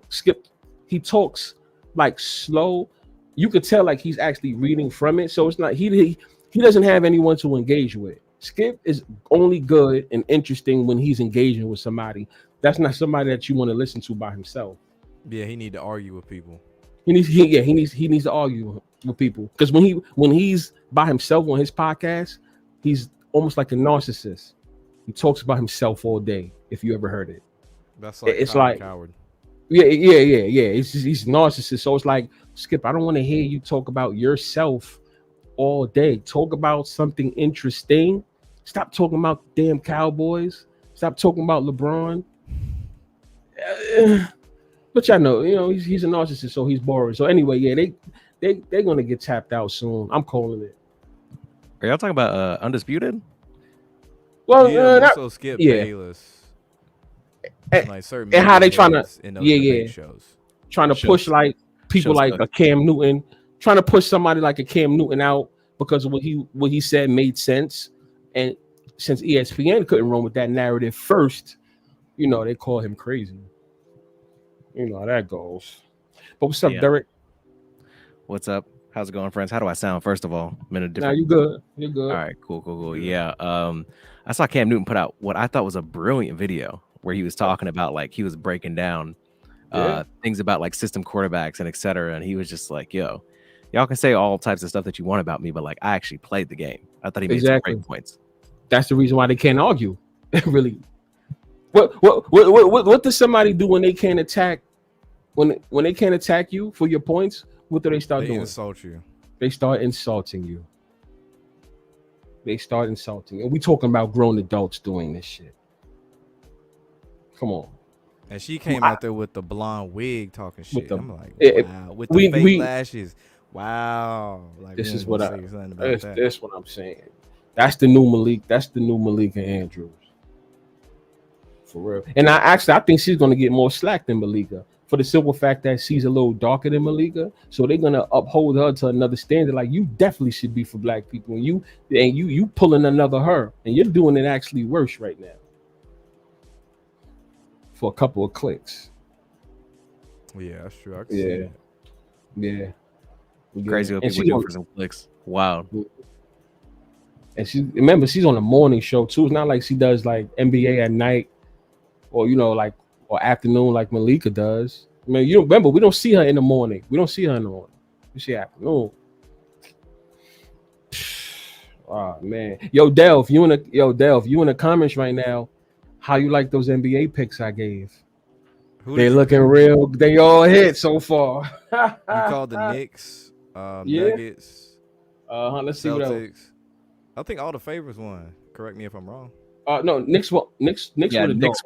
Skip. He talks like slow. You could tell like he's actually reading from it. So it's not he doesn't have anyone to engage with. Skip is only good and interesting when he's engaging with somebody. That's not somebody that you want to listen to by himself. Yeah, he need to argue with people. He needs to argue with people, because when he's by himself on his podcast, he's almost like a narcissist. He talks about himself all day. If you ever heard it, That's like it's like Coward. Yeah. He's a narcissist. So it's like, Skip, I don't want to hear you talk about yourself all day. Talk about something interesting. Stop talking about the damn Cowboys. Stop talking about LeBron. But y'all know, he's a narcissist, so he's boring. So anyway, yeah, they're gonna get tapped out soon. I'm calling it. Are y'all talking about Undisputed? Well, yeah, also Skip Bayless. Like certain and how they trying to shows. Trying to push like people like a Cam Newton, trying to push somebody like a Cam Newton out because of what he said made sense. And since ESPN couldn't run with that narrative first, they call him crazy. You know how that goes. But what's up, Derek? What's up? How's it going, friends? How do I sound? First of all, I'm in a different. Now you good. You're good. All right, cool. Yeah. I saw Cam Newton put out what I thought was a brilliant video where he was talking about, like, he was breaking down things about like system quarterbacks and etc. And he was just like, yo, y'all can say all types of stuff that you want about me, but like, I actually played the game. I thought he made some great points. That's the reason why they can't argue. Really. What does somebody do when they can't attack? When they can't attack you for your points, what do they start doing? Insult you. They start insulting you. And we talking about grown adults doing this shit. Come on. And she came out there with the blonde wig talking shit. I'm like, wow. With the fake lashes. Wow. Like, this is what that's what I'm saying. That's the new Malik. That's the new Malika Andrews. For real. And I think she's going to get more slack than Malika, for the simple fact that she's a little darker than Malika. So they're going to uphold her to another standard. Like, you definitely should be for black people. And you pulling another her. And you're doing it actually worse right now. For a couple of clicks. Yeah, that's true. I can see it. Yeah. Crazy what people do for some clicks. Wow. And she's on a morning show too. It's not like she does like NBA at night, or or afternoon like Malika does. I mean, you remember, we don't see her in the morning. We see her afternoon. Oh man, Delph, you in the comments right now? How you like those NBA picks I gave? They looking real. They all hit so far. You called the Knicks, Nuggets. Let's see what else. I think all the favorites won. Correct me if I'm wrong. No, Knicks won. Knicks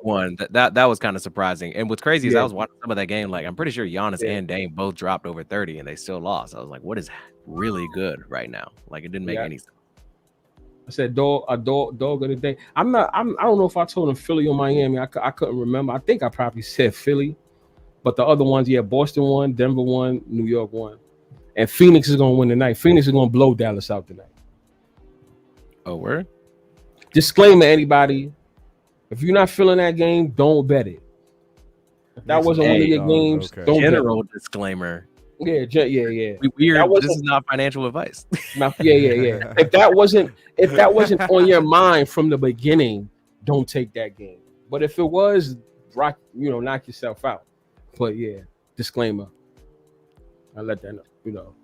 won. That was kind of surprising. And what's crazy is I was watching some of that game. Like, I'm pretty sure Giannis and Dame both dropped over 30, and they still lost. I was like, what is really good right now? Like, it didn't make any sense. I said dog of the day. I don't know if I told him Philly or Miami. I couldn't remember. I think I probably said Philly, but the other ones, Boston won, Denver won, New York won, and Phoenix is gonna win tonight. Phoenix is gonna blow Dallas out tonight. Oh, word? Disclaimer, anybody. If you're not feeling that game, don't bet it. If that wasn't one of your games, don't general disclaimer. Yeah. This is not financial advice. Yeah. If that wasn't on your mind from the beginning, don't take that game. But if it was, knock yourself out. But yeah, disclaimer. I let that know.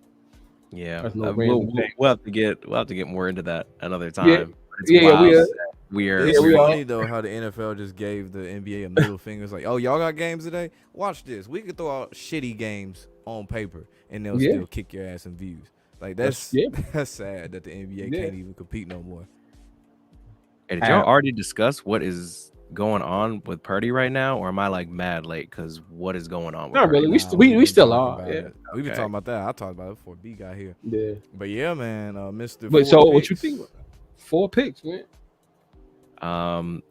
Yeah, we'll have to get more into that another time. It's Yeah, wild. we are. We're It's we are. funny though how the NFL just gave the NBA a middle finger. It's like, oh, y'all got games today? Watch this. We could throw out shitty games on paper and they'll Yeah. still kick your ass in views. Like that's Yeah. that's sad that the NBA Yeah. can't even compete no more. Hey, did y'all already discuss what is going on with Purdy right now, or am I like mad late? Because what is going on with Not Purdy? really. Nah, We we've been still talking are. about Yeah. it. We've been Okay. talking about that. I talked about it before B got here. Yeah. But yeah, man, Mr. But so what you think? 4 picks, man.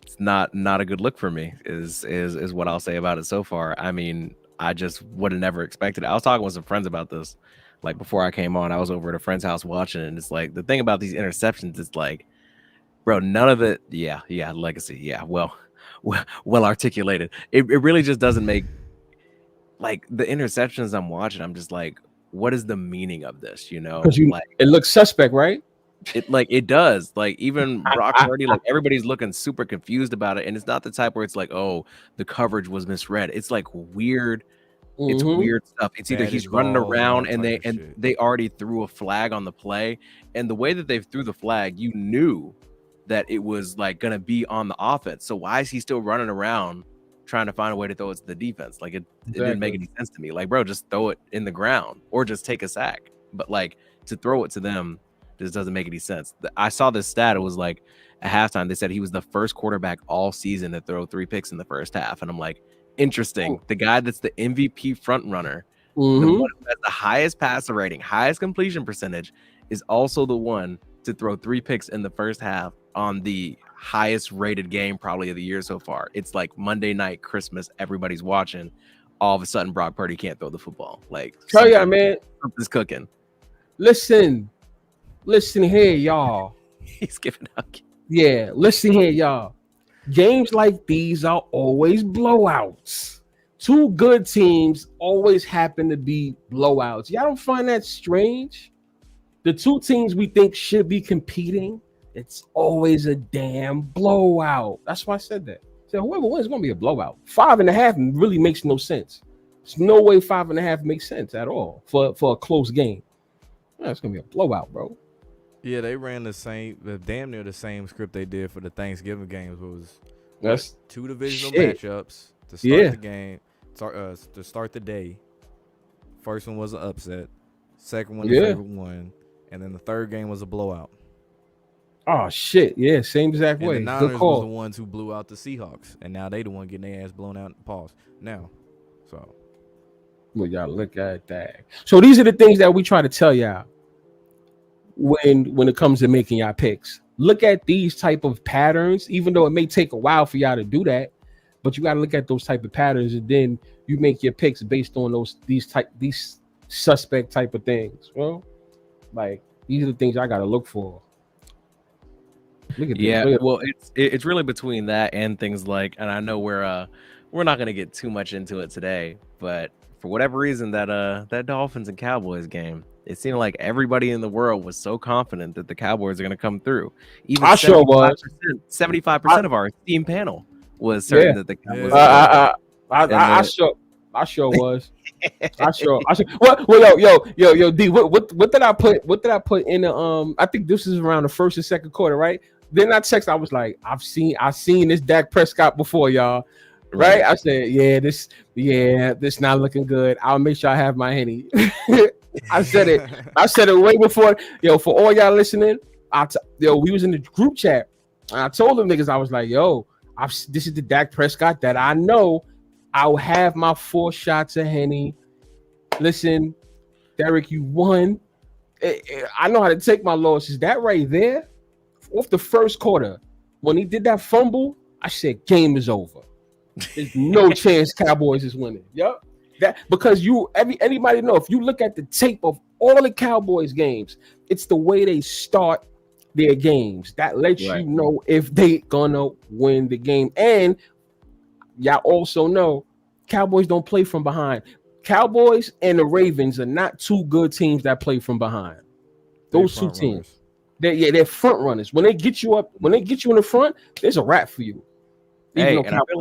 It's not a good look for me. Is what I'll say about it so far. I mean, I just would have never expected it. I was talking with some friends about this, like before I came on. I was over at a friend's house watching it, and it's like the thing about these interceptions is like, bro, none of it. Yeah, legacy. Yeah, well articulated. It really just doesn't make like the interceptions I'm watching. I'm just like, what is the meaning of this? You know, Because like it looks suspect, right? it does. Like even Brock Purdy, like everybody's looking super confused about it, and it's not the type where it's like, oh, the coverage was misread. It's like weird. It's Mhm. weird stuff. It's either he's Batted running balls, around all and type of shit. they already threw a flag on the play, and the way that they threw the flag, you knew that it was like gonna be on the offense. So why is he still running around trying to find a way to throw it to the defense? Like it didn't make any sense to me. Like, bro, just throw it in the ground or just take a sack. But like to throw it to them just doesn't make any sense. I saw this stat. It was like at halftime, they said he was the first quarterback all season to throw 3 picks in the first half. And I'm like, interesting. The guy that's the MVP front runner, the Mhm. one who has the highest passer rating, highest completion percentage, is also the one to throw 3 picks in the first half on the highest rated game probably of the year so far. It's like Monday night, Christmas, everybody's watching. All of a sudden, Brock Purdy can't throw the football. Like, Tell ya, man. something's cooking. Listen here, y'all. He's giving up. Yeah, listen here, y'all. Games like these are always blowouts. 2 good teams always happen to be blowouts. Y'all don't find that strange? The 2 teams we think should be competing, it's always a damn blowout. That's why I said that. So whoever wins is gonna be a blowout. 5.5 really makes no sense. There's no way 5.5 makes sense at all for a close game. It's gonna be a blowout, bro. Yeah, they ran damn near the same script they did for the Thanksgiving games. Was That's 2 divisional shit. matchups to start Yeah. the game, to start the day. First one was an upset, second one the Yeah. favorite one, and then the third game was a blowout. Oh shit, yeah, same exact And way. the Good Niners was call. the ones who blew out the Seahawks, and now they the one getting their ass blown out. Pause. Now, so Well, y'all look at that. So these are the things that we try to tell y'all when it comes to making y'all picks. Look at these type of patterns, even though it may take a while for y'all to do that, but you got to look at those type of patterns, and then you make your picks based on these suspect type of things. Well, like these are the things I got to look for. Look at Yeah, this. Look at well, it's really between that and things like, and I know we're not gonna get too much into it today, but for whatever reason that Dolphins and Cowboys game, it seemed like everybody in the world was so confident that the Cowboys are gonna come through. Even I sure was. 75% of our team panel was certain Yeah. that the Cowboys. Yeah. I sure was. I sure. Well, yo, D. What did I put? What did I put in the I think this is around the first and second quarter, right? Then I text. I was like, I've seen this Dak Prescott before, y'all. Right? I said, this not looking good. I'll make sure I have my Henny. I said it. I said it way before. Yo, for all y'all listening, we was in the group chat. And I told them niggas, I was like, this is the Dak Prescott that I know. I'll have my 4 shots of Henny. Listen, Derek, you won. I know how to take my losses. That right there, off the first quarter, when he did that fumble, I said, game is over. There's no chance Cowboys is winning. Yep. That because anybody know, if you look at the tape of all the Cowboys games, it's the way they start their games that lets you know if they gonna win the game. And y'all also know Cowboys don't play from behind. Cowboys and the Ravens are not 2 good teams that play from behind. Those 2 teams, they're front runners. When they get you up, when they get you in the front, there's a wrap for you. Hey, and I feel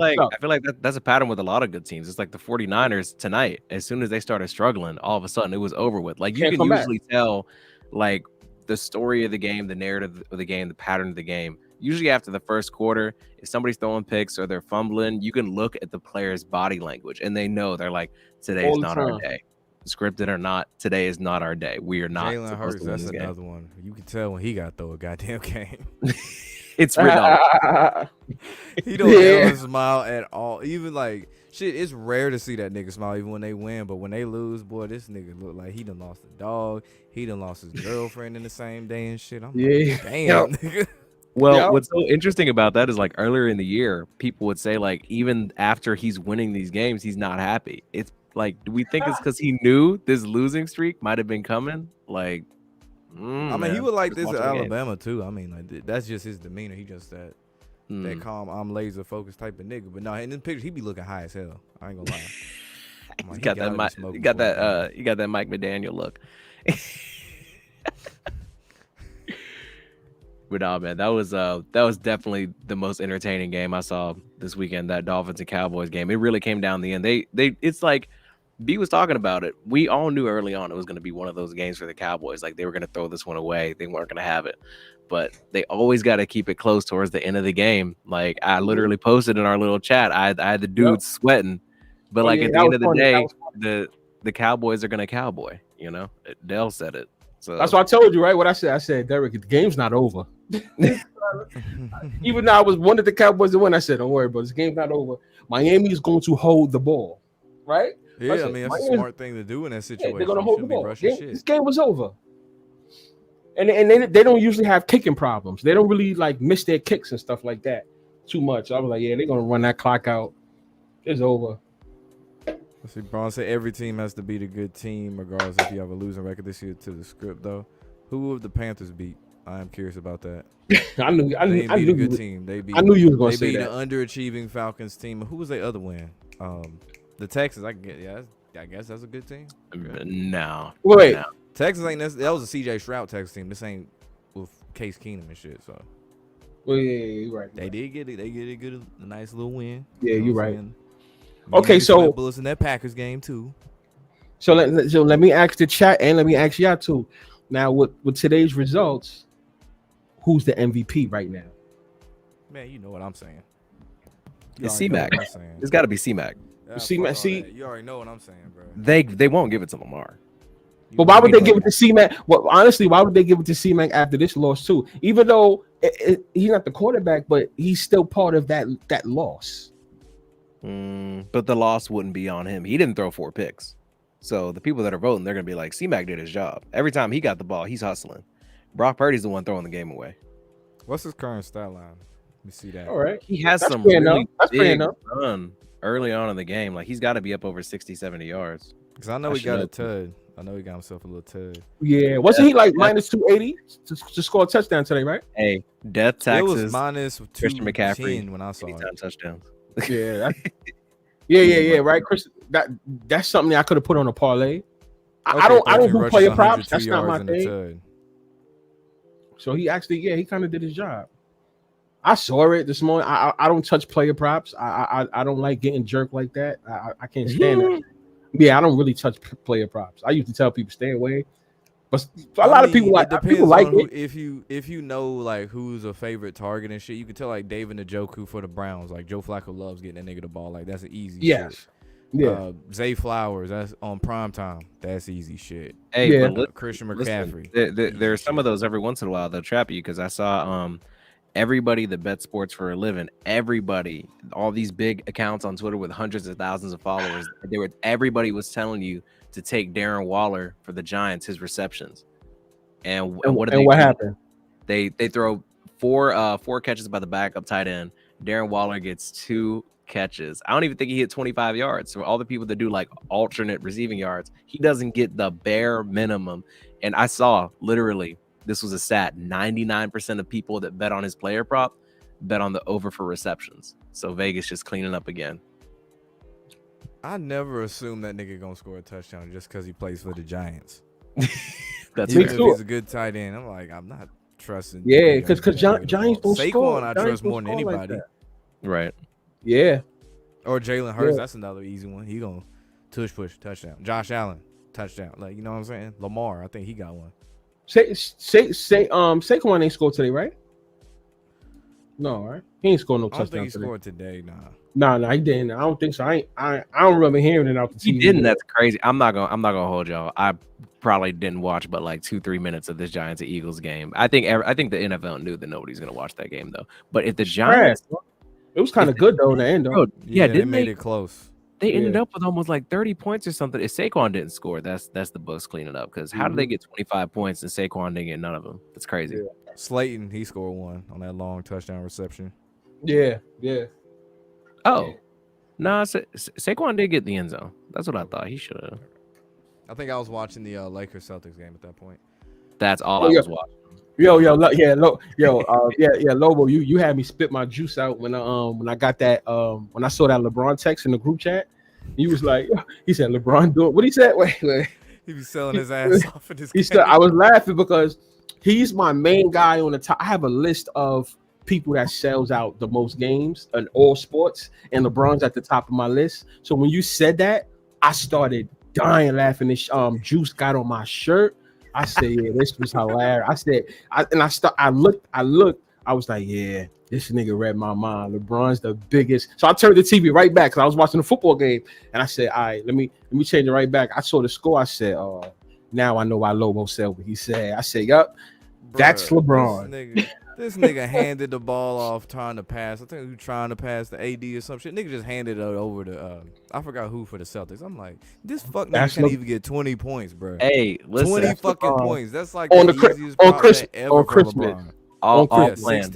like that's a pattern with a lot of good teams. It's like the 49ers tonight. As soon as they started struggling, all of a sudden it was over with. Like you can usually tell, like the story of the game, the narrative of the game, the pattern of the game. Usually after the first quarter, if somebody's throwing picks or they're fumbling, you can look at the player's body language and they know, they're like, today is not our day. Scripted or not, today is not our day. We are not Jalen supposed Hurts, to win that's this another game. one. You can tell when he got throw a goddamn game. It's written on. He don't ever smile at all. Even like shit, it's rare to see that nigga smile even when they win. But when they lose, boy, this nigga look like he done lost a dog. He done lost his girlfriend in the same day and shit. I'm like, damn, nigga. Well, what's so interesting about that is like earlier in the year, people would say like even after he's winning these games, he's not happy. It's like, do we think it's because he knew this losing streak might have been coming? Like, I mean, he was like this at Alabama too. I mean, like that's just his demeanor. He just that calm, I'm laser focused type of nigga. But no, in the pictures, he be looking high as hell. I ain't gonna lie. Like, you got that Mike McDaniel look. But no, man, that was definitely the most entertaining game I saw this weekend. That Dolphins and Cowboys game. It really came down to the end. It's like B was talking about it. We all knew early on it was going to be one of those games for the Cowboys. Like they were going to throw this one away. They weren't going to have it. But they always got to keep it close towards the end of the game. Like I literally posted in our little chat. I had the dudes sweating. But like at the end of the day, the Cowboys are going to cowboy. You know, Dell said it. So that's what I told you, right? What I said, Derek, the game's not over. Even though I wanted the Cowboys to win, I said, don't worry, but this game's not over. Miami is going to hold the ball, right? Yeah, I mean, that's a smart thing to do in that situation. Yeah, they're going to hold the ball. This game was over. And they don't usually have kicking problems. They don't really like miss their kicks and stuff like that too much. I was like, yeah, they're going to run that clock out. It's over. Let's see, Braun said every team has to beat a good team, regardless if you have a losing record this year to the script, though. Who would the Panthers beat? I am curious about that. I knew a good team. I knew you were going to say that. They beat an underachieving Falcons team. Who was the other win? The Texans. I guess that's a good team. No. Wait. No. Texas ain't that was a CJ Stroud Texas team. This ain't with Case Keenum and shit. So. Well, yeah, you're right. They did get it. They get a nice little win. Yeah, you're right. Okay, so Bullets in that Packers game too. So let me ask the chat and let me ask y'all too. Now with today's results, who's the MVP right now? Man, you know what I'm saying. It's C-Mac. It's got to be C-Mac. C-Mac. You already know what I'm saying, bro. They won't give it to Lamar. But why would they give it to C-Mac? Well, honestly, why would they give it to C-Mac after this loss too? Even though he's not the quarterback, but he's still part of that loss. But the loss wouldn't be on him. He didn't throw 4 picks. So the people that are voting, they're going to be like, C-Mac did his job. Every time he got the ball, he's hustling. Brock Purdy's the one throwing the game away. What's his current stat line? Let me see that. All right. He has some really big run early on in the game. Like, he's got to be up over 60, 70 yards. Because I know he got a tud. I know he got himself a little tud. Yeah. Wasn't he like minus 280 to score a touchdown today, right? Hey, death taxes. It was minus Christian McCaffrey when I saw it. Touchdowns. Yeah. Yeah. Right, Chris. That's something I could have put on a parlay. I don't do player props. That's not my thing. So he actually, he kind of did his job. I saw it this morning. I don't touch player props. I don't like getting jerked like that. I can't stand it. Yeah, I don't really touch player props. I used to tell people stay away. But a lot of people like it. If you know like who's a favorite target and shit, you can tell like David Njoku for the Browns. Like Joe Flacco loves getting that nigga the ball. Like that's an easy shit. Yeah. Zay Flowers, that's on prime time. That's easy shit. Hey, Christian McCaffrey. There's some of those every once in a while they'll trap you because I saw everybody that bets sports for a living, everybody, all these big accounts on Twitter with hundreds of thousands of followers, everybody was telling you to take Darren Waller for the Giants, his receptions. And what happened? They throw four catches by the backup tight end. Darren Waller gets 2 catches. I don't even think he hit 25 yards. So all the people that do like alternate receiving yards, he doesn't get the bare minimum. And I saw literally, this was a stat, 99% of people that bet on his player prop bet on the over for receptions. So Vegas just cleaning up again. I never assume that nigga gonna score a touchdown just because he plays for the Giants. That's Even if he's a good tight end, I'm like, I'm not trusting. Yeah, because Giants don't Saquon, score. I trust more than anybody. Like right. Yeah. Or Jalen Hurts, that's another easy one. He gonna push touchdown. Josh Allen, touchdown. Like, you know what I'm saying? Lamar, I think he got one. Saquon ain't scored today, right? No, right? He ain't scored no I don't think touchdown he today. scored today. Nah. Nah, he didn't. I don't think so. I don't remember hearing it out the TV. He didn't. That's crazy. I'm not gonna hold y'all. I probably didn't watch but like 2-3 minutes of this Giants and Eagles game. I think the NFL knew that nobody's gonna watch that game though. But if the Giants, it was kind of good though in the end though. bro, Yeah, they didn't made it close. They ended up with almost like 30 points or something. If Saquon didn't score, that's the books cleaning up. Because how did they get 25 points and Saquon didn't get none of them? That's crazy. Yeah. Slayton, he scored one on that long touchdown reception. Yeah. Oh, no, Saquon did get the end zone. That's what I thought. He should have. I think I was watching the Lakers Celtics game at that point. That's all I was watching. Lobo, you had me spit my juice out when I got that when I saw that LeBron text in the group chat. He was like, he said LeBron doing what he said. Wait. He be selling his ass off in this game. I was laughing because he's my main guy on the top. I have a list of people that sells out the most games in all sports, and LeBron's at the top of my list. So when you said that, I started dying laughing. This juice got on my shirt. I said, yeah, this was hilarious. I said, I looked. I was like, yeah, this nigga read my mind. LeBron's the biggest. So I turned the TV right back because I was watching the football game, and I said, all right, let me change it right back. I saw the score. I said, oh, now I know why Lobo said what he said. I said, yup, that's LeBron. This nigga handed the ball off trying to pass. I think he was trying to pass the AD or some shit. Nigga just handed it over to I forgot who for the Celtics. I'm like, this fuck nigga can't even get 20 points, bro. Hey, listen, 20 fucking points. That's like on the easiest prop ever for LeBron. All fucking plan.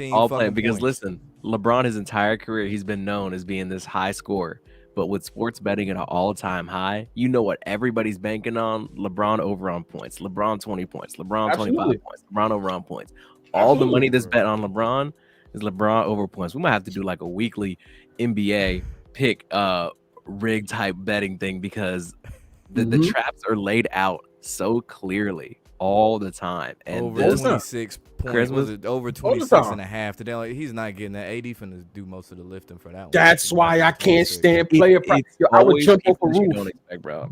Because points. Listen, LeBron his entire career he's been known as being this high scorer. But with sports betting at an all-time high, you know what everybody's banking on? LeBron over on points. LeBron 20 points. LeBron 25 points. LeBron over on points. All the money that's bet on LeBron is LeBron over points. We might have to do like a weekly NBA pick rig type betting thing because the traps are laid out so clearly all the time. And over 26 points. Was it over 26 and a half today? Like, he's not getting that. AD finna do most of the lifting for that one. That's why I can't stand player prop. I would jump off a roof. Don't expect, bro.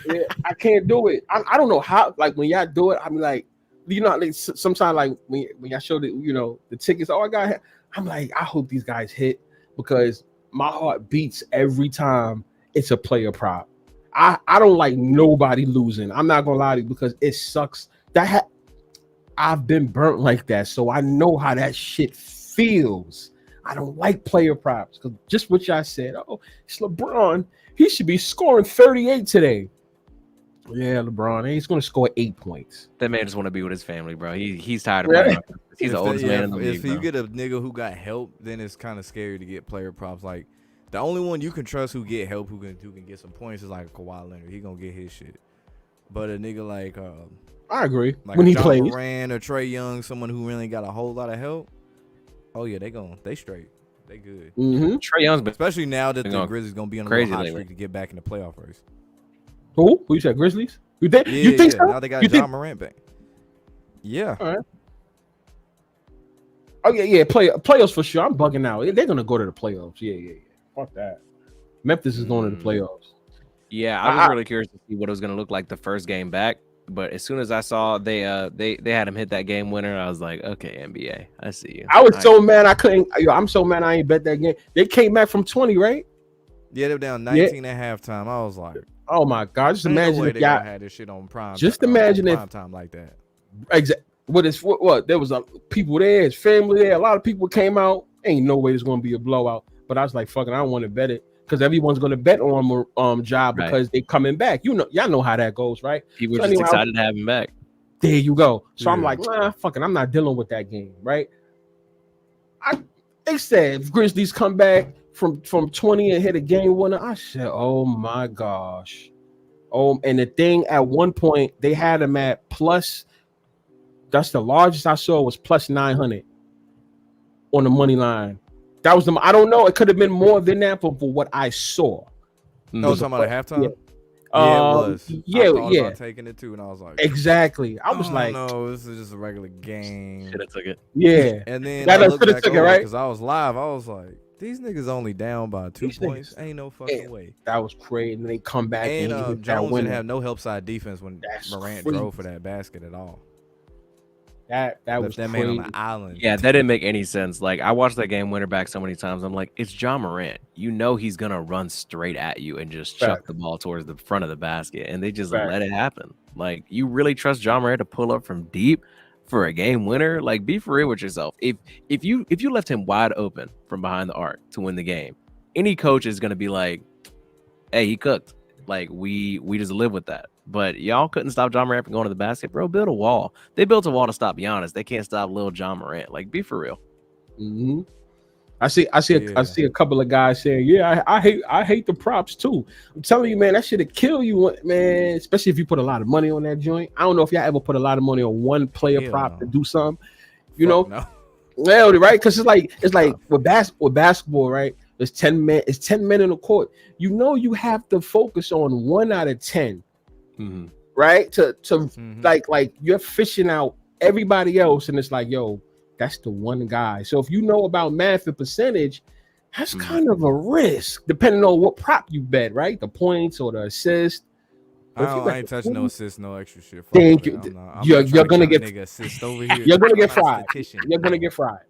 Yeah, I can't do it. I don't know how. Like when y'all do it, I'm like, you know, like, sometimes like when y'all show the tickets, I'm like, I hope these guys hit because my heart beats every time it's a player prop. I don't like nobody losing. I'm not gonna lie to you because it sucks. I've been burnt like that, so I know how that shit feels. I don't like player props because just what y'all said. Oh, it's LeBron. He should be scoring 38 today. Yeah, LeBron. He's going to score 8 points. That man just want to be with his family, bro. He's tired of playing. He's the oldest man in the league. If you get a nigga who got help, then it's kind of scary to get player props. Like the only one you can trust who get help, who can get some points is like Kawhi Leonard. He gonna get his shit. But a nigga like I agree. like when he John plays, Moran or Trae Young, someone who really got a whole lot of help. Oh yeah, they straight. They good. Trae Young's been Especially now that the Grizzlies gonna be on a little hot streak to get back in the playoff race. Who you said? Grizzlies? You think? Yeah, you think so? Now they got John Morant back. Yeah. All right. Oh yeah. Playoffs for sure. I'm bugging out. They're gonna go to the playoffs. Yeah. Fuck that. Memphis is going to the playoffs. Yeah, I was really curious to see what it was gonna look like the first game back. But as soon as I saw they had him hit that game winner, I was like, okay, NBA, I see you. I was so mad I couldn't. I'm so mad I ain't bet that game. They came back from 20, right? Yeah, they were down 19 at halftime. I was like, oh my god! Just imagine if y'all had this shit on prime. Just imagine if prime time like that. Exactly. What? There was people there, his family there. A lot of people came out. Ain't no way it's gonna be a blowout. But I was like, fucking, I don't want to bet it because everyone's gonna bet on Job because they coming back. You know, y'all know how that goes, right? People were just excited to have him back. There you go. So I'm like, fucking, I'm not dealing with that game, right? They said if Grizzlies come back from 20 and hit a game winner, I said, oh my gosh. And the thing at one point they had him at plus. That's the largest I saw was plus 900 on the money line. That was I don't know. It could have been more than that for what I saw. No, talking about at halftime. Yeah. Yeah, it was. Yeah, I thought about taking it too, and I was like, exactly. I was like, no, this is just a regular game. Should have took it. Yeah, and then I looked back took it, right? Because I was live. I was like, these niggas only down by 2 points. Ain't no fucking way. That was crazy. And they come back and Jones didn't have no help side defense when Morant drove for that basket at all. That Left was that man on crazy. an island. Yeah, that didn't make any sense. Like I watched that game winner back so many times. I'm like, it's John Morant. You know he's gonna run straight at you and just chuck Fact. the ball towards the front of the basket, and they just Fact. let it happen. Like you really trust John Morant to pull up from deep for a game winner? Like be for real with yourself. If you left him wide open from behind the arc to win the game, any coach is gonna be like, hey, he cooked. Like we just live with that. But y'all couldn't stop John Morant from going to the basket, bro. Build a wall. They built a wall to stop Giannis. They can't stop little John Morant. Like, be for real. Mm-hmm. I see a couple of guys saying, yeah, I hate the props too. I'm telling you, man, that should kill you, man. Especially if you put a lot of money on that joint. I don't know if y'all ever put a lot of money on one player prop to do something. You know, no. Well, right? Because it's like with basketball, right? There's 10 men. It's 10 men in the court. You know, you have to focus on 1 out of 10, right? To like you're fishing out everybody else, and it's like, yo, that's the one guy. So if you know about math and percentage, that's kind of a risk, depending on what prop you bet, right? The points or the assist. I ain't touching no assist, no extra shit. Thank you. You're gonna get assist over here. You're gonna get fried. You're gonna get fried.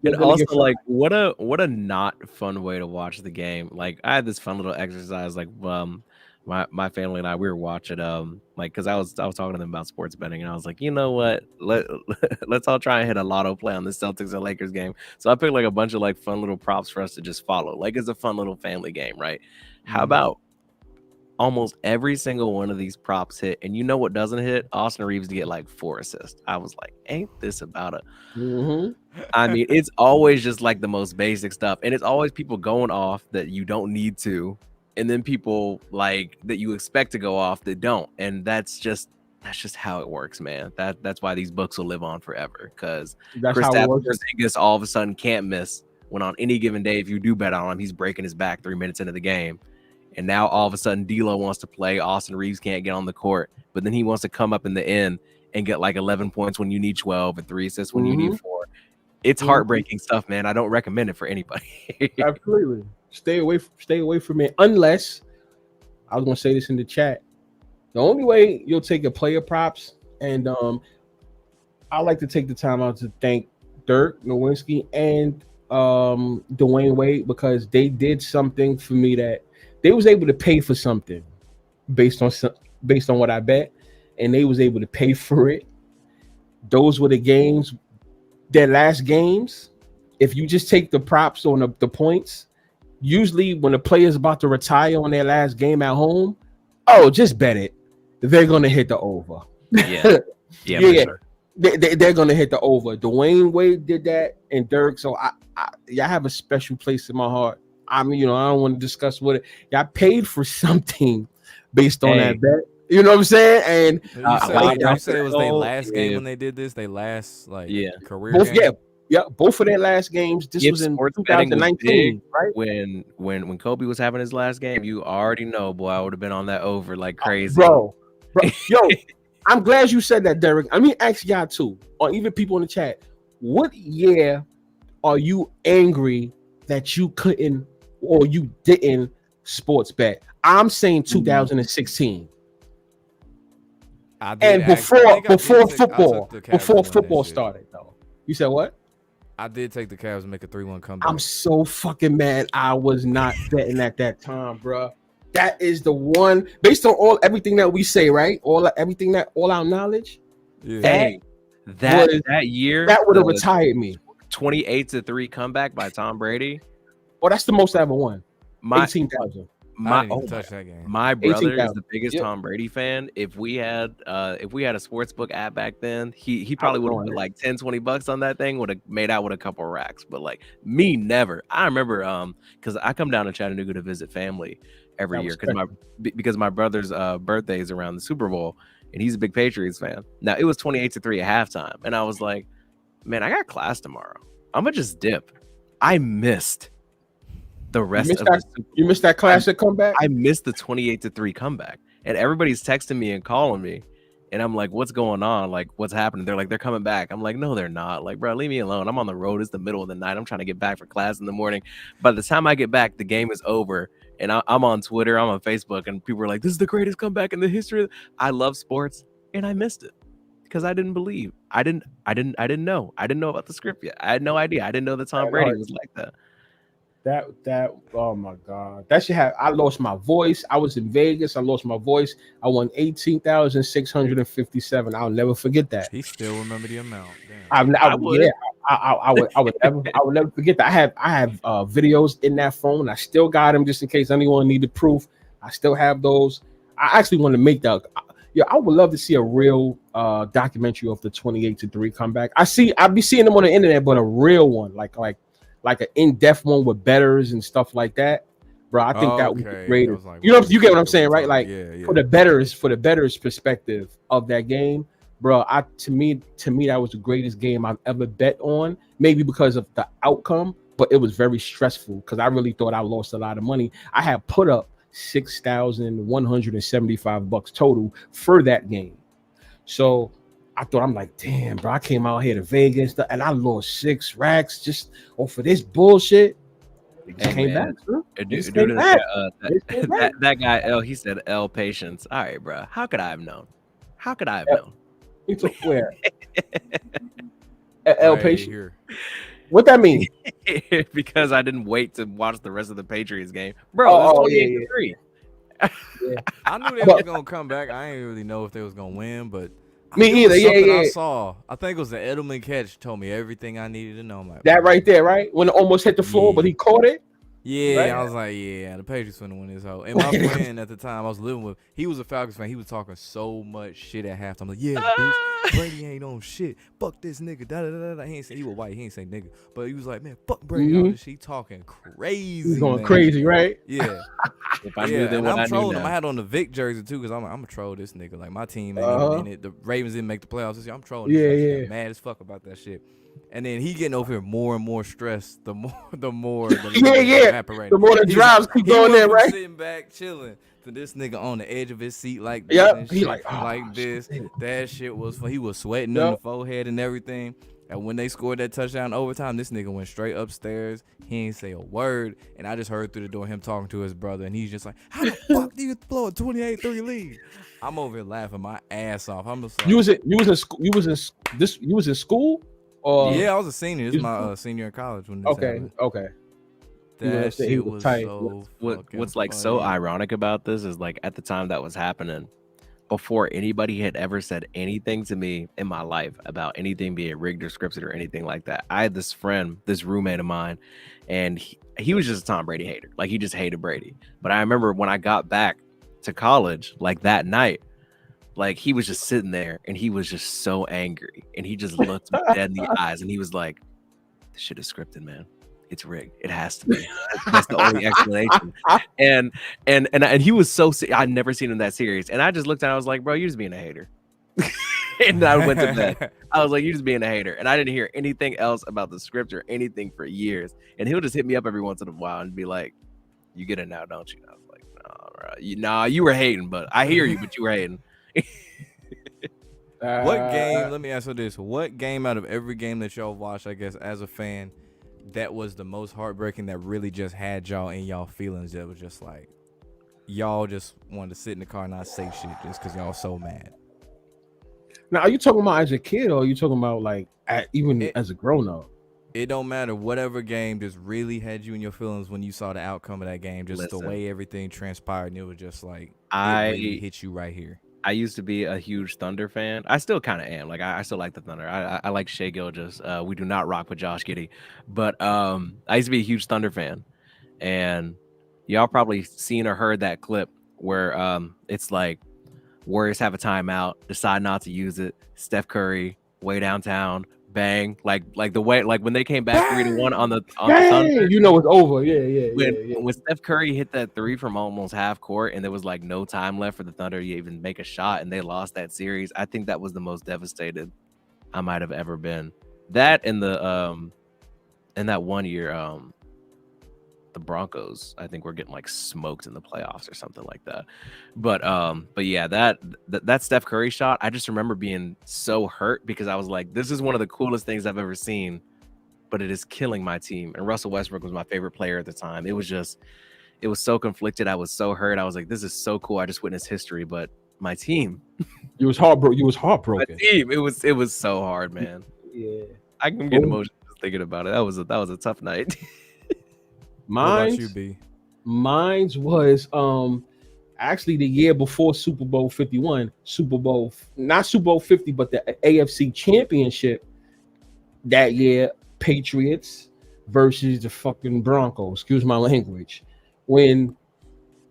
And also, like, what a not fun way to watch the game. Like, I had this fun little exercise. Like, my family and I, we were watching like, because I was talking to them about sports betting, and I was like, you know what, let's all try and hit a lotto play on the Celtics and Lakers game. So I picked like a bunch of like fun little props for us to just follow. Like, it's a fun little family game, right? How about almost every single one of these props hit, and you know what doesn't hit? Austin Reeves to get like 4 assists. I was like, ain't this about it? I mean, it's always just like the most basic stuff, and it's always people going off that you don't need to, and then people like that you expect to go off that don't, and that's just how it works, man. That's why these books will live on forever, because Kristaps Porzingis all of a sudden can't miss, when on any given day, if you do bet on him, he's breaking his back 3 minutes into the game. And now all of a sudden D'Lo wants to play. Austin Reeves can't get on the court, but then he wants to come up in the end and get like 11 points when you need 12 and 3 assists when you need 4. It's heartbreaking stuff, man. I don't recommend it for anybody. Absolutely. Stay away from it. Unless, I was gonna say this in the chat, the only way you'll take a player props, and I like to take the time out to thank Dirk Nowitzki and Dwayne Wade, because they did something for me that they was able to pay for something based on what I bet, and they was able to pay for it. Those were the games, their last games. If you just take the props on the points, usually when a player's about to retire on their last game at home, just bet it. They're gonna hit the over. Yeah. Sure. They're gonna hit the over. Dwayne Wade did that, and Dirk. So I have a special place in my heart. I mean, I don't want to discuss what I paid for something based on that bet. You know what I'm saying? And you said it was their last game when they did this. They last career game? Both of their last games. This was in 2019, right? When Kobe was having his last game, you already know, boy, I would have been on that over like crazy, bro. Yo, I'm glad you said that, Derek. I mean, ask y'all too, or even people in the chat. What year are you angry that you couldn't or you didn't sports bet? I'm saying 2016. And before football started, though. You said what? I did take the Cavs and make a 3-1 comeback. I'm so fucking mad I was not betting at that time, bro. That is the one, based on everything that we say, right? All our knowledge. Yeah. That year that would have retired me. 28-3 comeback by Tom Brady. Oh, that's the most I ever won. 18,000. I didn't even touch that game. My brother is the biggest Tom Brady fan. If we had a sports book app back then, he probably would have put like $10-$20 on that thing, would have made out with a couple racks. But like me, never. I remember because I come down to Chattanooga to visit family every year because my brother's birthday is around the Super Bowl, and he's a big Patriots fan. Now it was 28-3 at halftime, and I was like, man, I got class tomorrow. I'm gonna just dip. I missed the rest of the Super Bowl. You missed that classic comeback? I missed the 28-3 comeback. And everybody's texting me and calling me. And I'm like, what's going on? Like, what's happening? They're like, they're coming back. I'm like, no, they're not. Like, bro, leave me alone. I'm on the road. It's the middle of the night. I'm trying to get back for class in the morning. By the time I get back, the game is over. And I'm on Twitter. I'm on Facebook. And people are like, this is the greatest comeback in the history. I love sports. And I missed it. Because I didn't believe. I didn't know. I didn't know about the script yet. I had no idea. I didn't know that Tom Brady was like that. That oh my god, that shit had. I lost my voice. I was in Vegas. I lost my voice. I won 18,657. I'll never forget that. He still remember the amount. Damn. I would, yeah, I would never forget that. I have videos in that phone. I still got them just in case anyone needed proof. I still have those. I actually want to make that. Yeah, I would love to see a real documentary of the 28-3 comeback. I'd be seeing them on the internet, but a real one, like an in-depth one with betters and stuff like that, bro. I think that would be great. Like, you know, you get what I'm saying, right? Like for the betters perspective of that game, bro. To me, that was the greatest game I've ever bet on. Maybe because of the outcome, but it was very stressful because I really thought I lost a lot of money. I had put up $6,175 total for that game, so I'm like, damn, bro, I came out here to Vegas and I lost 6 racks just off of this bullshit. It just came back, bro. That guy, L, he said L patience. All right, bro. How could I have known? Known? He took where? L patience. What that mean? Because I didn't wait to watch the rest of the Patriots game. Bro, yeah. I knew they was going to come back. I didn't really know if they was going to win, but me either. Yeah. I saw. I think it was the Edelman catch. Told me everything I needed to know. Like, that right there, right when it almost hit the floor, but he caught it. Yeah, right? I was like, yeah, the Patriots finna win this whole. And my friend at the time I was living with, he was a Falcons fan. He was talking so much shit at halftime. I'm like, yeah, bitch, Brady ain't on shit. Fuck this nigga. Da da da da. He ain't say, he was white. He ain't say nigga, but he was like, man, fuck Brady. All this shit. He talking crazy. He's going crazy, right? Yeah. If I knew then I'm trolling him. I had on the Vic jersey too because I'm gonna troll this nigga. Like my team ain't even in it. The Ravens didn't make the playoffs this year. I'm trolling. Yeah. Mad as fuck about that shit. And then he getting over here more and more stressed. The more the more the drives keep going there, right? Sitting back chilling to this nigga on the edge of his seat like this. Yep. He like this. Shit. That shit was fun. He was sweating on the forehead and everything. And when they scored that touchdown overtime, this nigga went straight upstairs. He ain't say a word. And I just heard through the door him talking to his brother. And he's just like, how the fuck do you blow a 28-3 lead? I'm over here laughing my ass off. I'm just like, you was in school? Yeah, I was a senior. This is my senior in college when this happened. Okay. That shit was tight. What's like so ironic about this is like at the time that was happening, before anybody had ever said anything to me in my life about anything being rigged or scripted or anything like that, I had this friend, this roommate of mine, and he was just a Tom Brady hater. Like he just hated Brady. But I remember when I got back to college, like that night, like he was just sitting there and he was just so angry and he just looked me dead in the eyes and he was like, this shit is scripted, man. It's rigged. It has to be. That's the only explanation. And he was so I'd never seen him that serious. And I just looked at him, I was like, bro, you're just being a hater. And I went to bed. I was like, you're just being a hater. And I didn't hear anything else about the script or anything for years. And he'll just hit me up every once in a while and be like, you get it now, don't you? And I was like, no, bro. You were hating, but I hear you, but you were hating. What game? Let me ask you this: what game out of every game that y'all watched, I guess, as a fan, that was the most heartbreaking? That really just had y'all in y'all feelings? That was just like y'all just wanted to sit in the car and not say shit just because y'all so mad. Now, are you talking about as a kid, or are you talking about like as a grown up? It don't matter. Whatever game just really had you in your feelings when you saw the outcome of that game, just the way everything transpired, and it was just like it really hit you right here. I used to be a huge Thunder fan. I still kind of am. Like I still like the Thunder. I like Shea Gilgeous. We do not rock with Josh Giddey, but I used to be a huge Thunder fan. And y'all probably seen or heard that clip where it's like Warriors have a timeout, decide not to use it. Steph Curry way downtown, bang, like the way like when they came back 3-1 on the Thunder, you know it's over. When Steph Curry hit that 3 from almost half court and there was like no time left for the Thunder to even make a shot and they lost that series, I think that was the most devastated I might have ever been. That and the in that one year the Broncos, I think, were getting like smoked in the playoffs or something like that. But yeah, that Steph Curry shot, I just remember being so hurt because I was like, this is one of the coolest things I've ever seen, but it is killing my team. And Russell Westbrook was my favorite player at the time. It was so conflicted. I was so hurt. I was like, this is so cool. I just witnessed history, but My team. You was heartbroken. You was My heartbroken. team. It was so hard, man. Yeah. I'm getting emotional just thinking about it. That was a tough night. What about you, Mine's B? mine's was actually the year before Super Bowl 51, not Super Bowl 50, but the AFC Championship that year, Patriots versus the fucking Broncos. Excuse my language. When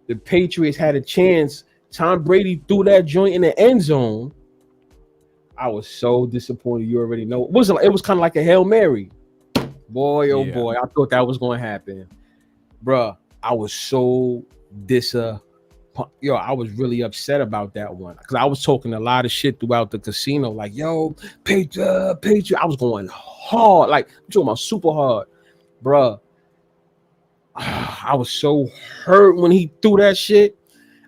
the Patriots had a chance, Tom Brady threw that joint in the end zone. I was so disappointed. You already know. It was kind of like a Hail Mary. Boy, oh Yeah. boy, I thought that was going to happen. Bruh, I was so I was really upset about that one because I was talking a lot of shit throughout the casino, like, yo, Patriot. I was going hard, like I'm talking about super hard, bruh. I was so hurt when he threw that shit.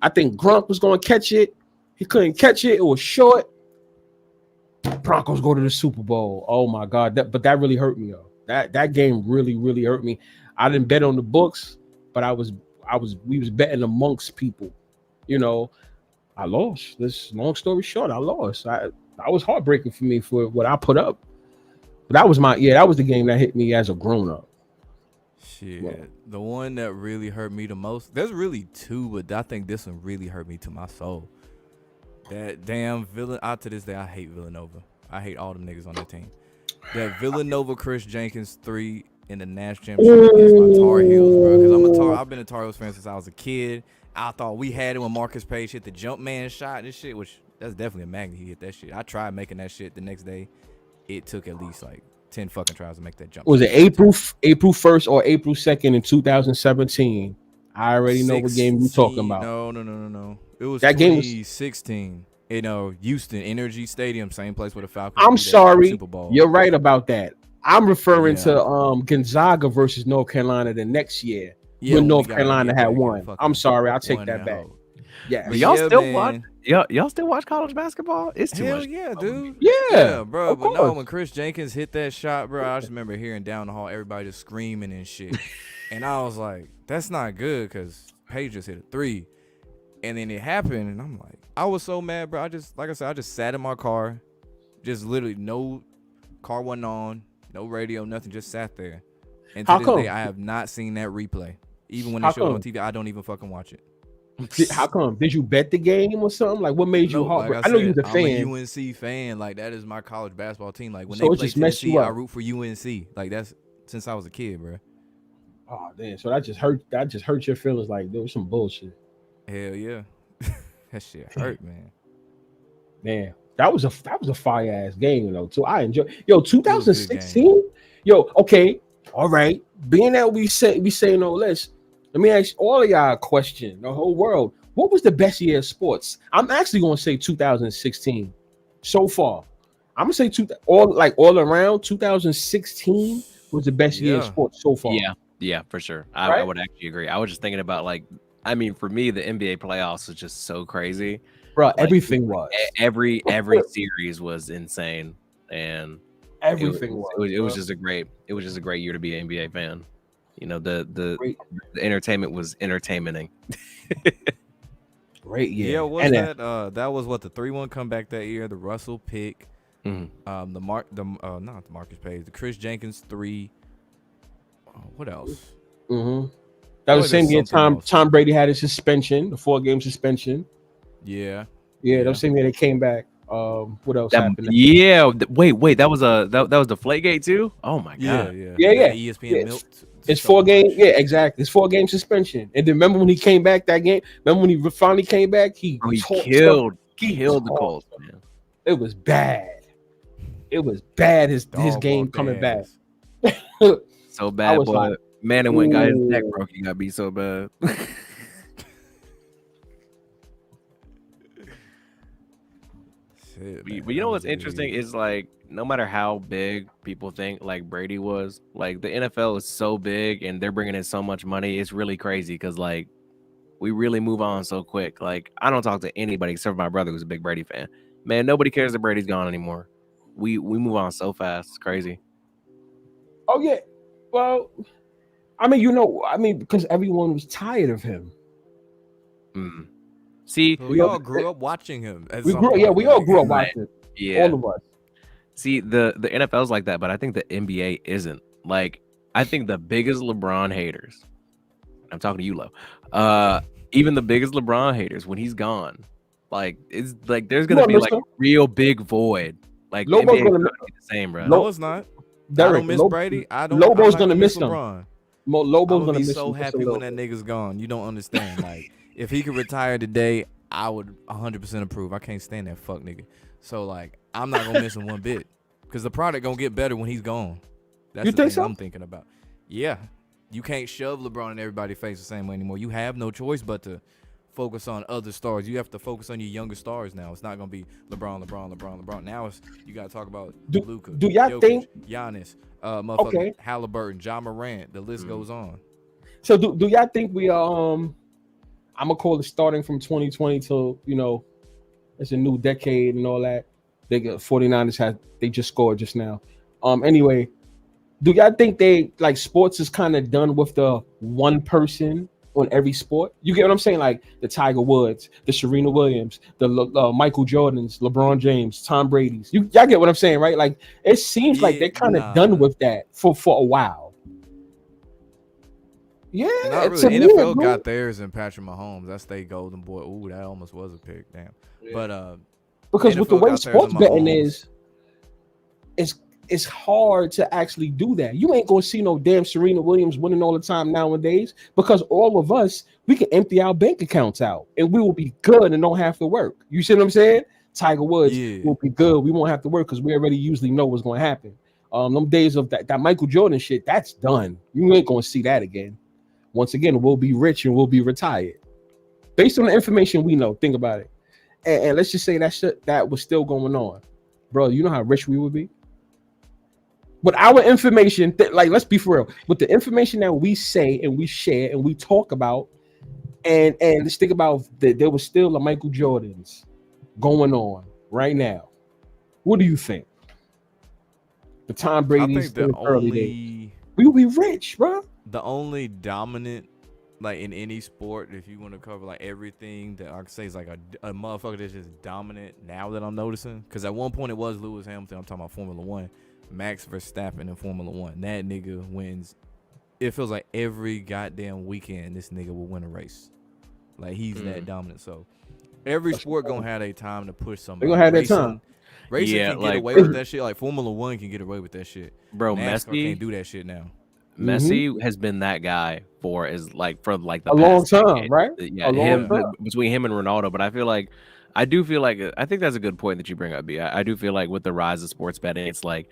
I think Gronk was going to catch it. He couldn't catch it. It was short. Broncos go to the Super Bowl. Oh my God. That really hurt me, yo. That game really hurt me. I didn't bet on the books, but we was betting amongst people. You know, I lost. This long story short, I lost. I was heartbreaking for me for what I put up. But that was the game that hit me as a grown up. Shit. Well, The one that really hurt me the most, there's really two, but I think this one really hurt me to my soul. That damn villain. To this day, I hate Villanova. I hate all them niggas on that team. That Villanova Chris Jenkins 3 in the national championship against my Tar Heels, bro. Because I've been a Tar Heels fan since I was a kid. I thought we had it when Marcus Page hit the jump man shot. This shit, which that's definitely a magnet. He hit that shit. I tried making that shit the next day. It took at least like 10 fucking tries to make that jump. Was it April 1st or April 2nd in 2017? I already know what game you're talking about. No. It was That game was 2016. Houston Energy Stadium, same place where the Falcons. I'm beat that sorry. Super Bowl. You're right about that. I'm referring Yeah. to Gonzaga versus North Carolina the next year. Yeah, when we North got- Carolina yeah, had yeah, won. fucking I'm sorry, I'll take won that back. hoe. Yeah. But y'all Yeah, still man. watch y'all still watch college basketball? It's too Hell much. yeah, dude. Yeah, bro. of But no, course. when Chris Jenkins hit that shot, bro, I just remember hearing down the hall everybody just screaming and shit. And I was like, that's not good because Page just hit a 3. And then it happened, and I'm like, I was so mad, bro. I just sat in my car. Just literally no car wasn't on, no radio, nothing, just sat there. And to How this come? day, I have not seen that replay. Even when How they showed it on come? TV, I don't even fucking watch it. How come? Did you bet the game or something? Like, what made you No, heartbroken? like I know you was a I'm fan. a UNC fan. Like, that is my college basketball team. Like, when So they it play just messed Tennessee, you I up. root for UNC. Like, that's since I was a kid, bro. Oh damn! So that just hurt. That just hurt your feelings. Like there was some bullshit. Hell yeah. That shit hurt, man. Man, that was a fire ass game though. Too. I enjoy. Yo, was a good 2016. Yo, okay, all right. Being that we say no less. Let me ask all of y'all a question. The whole world. What was the best year of sports? I'm actually gonna say 2016. So far, I'm gonna say all around 2016 was the best year of Yeah. sports so far. Yeah, for sure. I Right? would actually agree. I was just thinking about for me, the NBA playoffs was just so crazy. Bro, Like, everything was. Every series was insane, and Everything it was bro. just a great year to be an NBA fan. You know, the Great. entertainment was entertaining. Great year. Yeah, was And that that was what the 3-1 comeback that year, the Russell pick, Mhm. not the Marcus Page, the Chris Jenkins 3. What else? Mhm. That was the Boy, same there's year something else. Tom Brady had his suspension, the 4-game suspension. Yeah. Yeah, Yeah. that was the same year they came back. What else happened? Wait. That was that was the Flagate too. Oh my Yeah, god. yeah. Yeah, yeah. The ESPN Yeah. milk. It's 4-game. Yeah, exactly. It's 4-game suspension. And then remember when he came back that game? Remember when he finally came back? He Bro, he torched killed them. He the torched Colts, them. man. It was bad. It was bad. His Dog game walked coming their back. So I bad, was boy. like, Man, and went got his neck ooh. broke. He got beat so bad. Shit, But man, you know that what's was interesting weird. is like no matter how big people think like Brady was, like the NFL is so big and they're bringing in so much money. It's really crazy because like we really move on so quick. Like I don't talk to anybody except for my brother who's a big Brady fan. Man, nobody cares that Brady's gone anymore. We move on so fast. It's crazy. Oh yeah. Well, because everyone was tired of him. Mm. See, We all grew up watching him. We all grew up watching. yeah. All of us. See, the NFL's like that, but I think the NBA isn't. Like, I think the biggest LeBron haters, I'm talking to you, Lo. Even the biggest LeBron haters, when he's gone, like it's like there's gonna be like a real big void. Like the NBA is gonna be the same, bro. No, it's not. Derek, I don't miss Brady. Lobo's gonna miss LeBron. Lobo's gonna be miss so happy when that nigga's gone. You don't understand. Like, if he could retire today, I would 100% approve. I can't stand that fuck nigga. So like, I'm not gonna miss him one bit because the product gonna get better when he's gone. That's the thing I'm thinking about. Yeah, you can't shove LeBron in everybody's face the same way anymore. You have no choice but to focus on other stars. You have to focus on your younger stars now. It's not gonna be LeBron. Now it's you gotta talk about Luka. Do y'all Jokic, think Giannis, motherfucker, Halliburton, Ja Morant? The list goes on. So do y'all think we are? I'm gonna call it starting from 2020 till it's a new decade and all that. They got 49ers they just scored just now. Anyway, do y'all think they like sports is kind of done with the one person on every sport? You get what I'm saying? Like the Tiger Woods, the Serena Williams, the Michael Jordans, LeBron James, Tom Brady's. Y'all get what I'm saying, right? Like it seems like they're kind of done with that for a while. Yeah, not really. The NFL got theirs and Patrick Mahomes. That's their golden boy. Ooh, that almost was a pick. Damn. Yeah. But because NFL with the way sports betting is, it's hard to actually do that. You ain't gonna see no damn Serena Williams winning all the time nowadays because all of us, we can empty our bank accounts out and we will be good and don't have to work. You see what I'm saying? Tiger Woods will be good. We won't have to work because we already usually know what's going to happen. Them days of that Michael Jordan shit, that's done. You ain't gonna see that again. Once again, we'll be rich and we'll be retired. Based on the information we know, think about it. And let's just say that shit that was still going on. Bro, you know how rich we would be? With our information, like let's be for real. With the information that we say and we share and we talk about, and let's think about that there was still a Michael Jordans going on right now. What do you think? The Tom Brady's in the early days. We will be rich, bro. The only dominant, like in any sport, if you want to cover like everything that I could say is like a motherfucker that's just dominant now that I'm noticing. Because at one point it was Lewis Hamilton. I'm talking about Formula One. Max Verstappen in Formula One. That nigga wins. It feels like every goddamn weekend this nigga will win a race. Like he's that dominant. So every sport gonna have a time to push somebody. They gonna have that time. Racing can get away with that shit. Like Formula One can get away with that shit. Bro, NASCAR Messi can't do that shit now. Messi has been that guy for the a long time, right? Yeah, between him and Ronaldo. But I do feel like I think that's a good point that you bring up, B. I do feel like with the rise of sports betting, it's like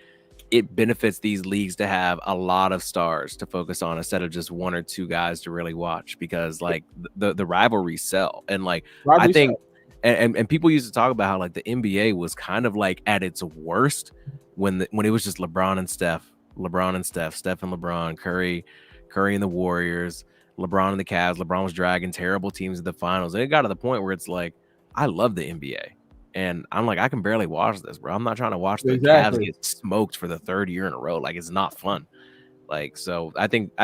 it benefits these leagues to have a lot of stars to focus on instead of just one or two guys to really watch because like the rivalries sell. And like I think and people used to talk about how like the NBA was kind of like at its worst when it was just LeBron and Steph, Steph and LeBron, Curry and the Warriors, LeBron and the Cavs. LeBron was dragging terrible teams to the finals. And it got to the point where it's like, I love the NBA. And I'm like, I can barely watch this, bro. I'm not trying to watch the Cavs get smoked for the third year in a row. Like, it's not fun. Like, so I think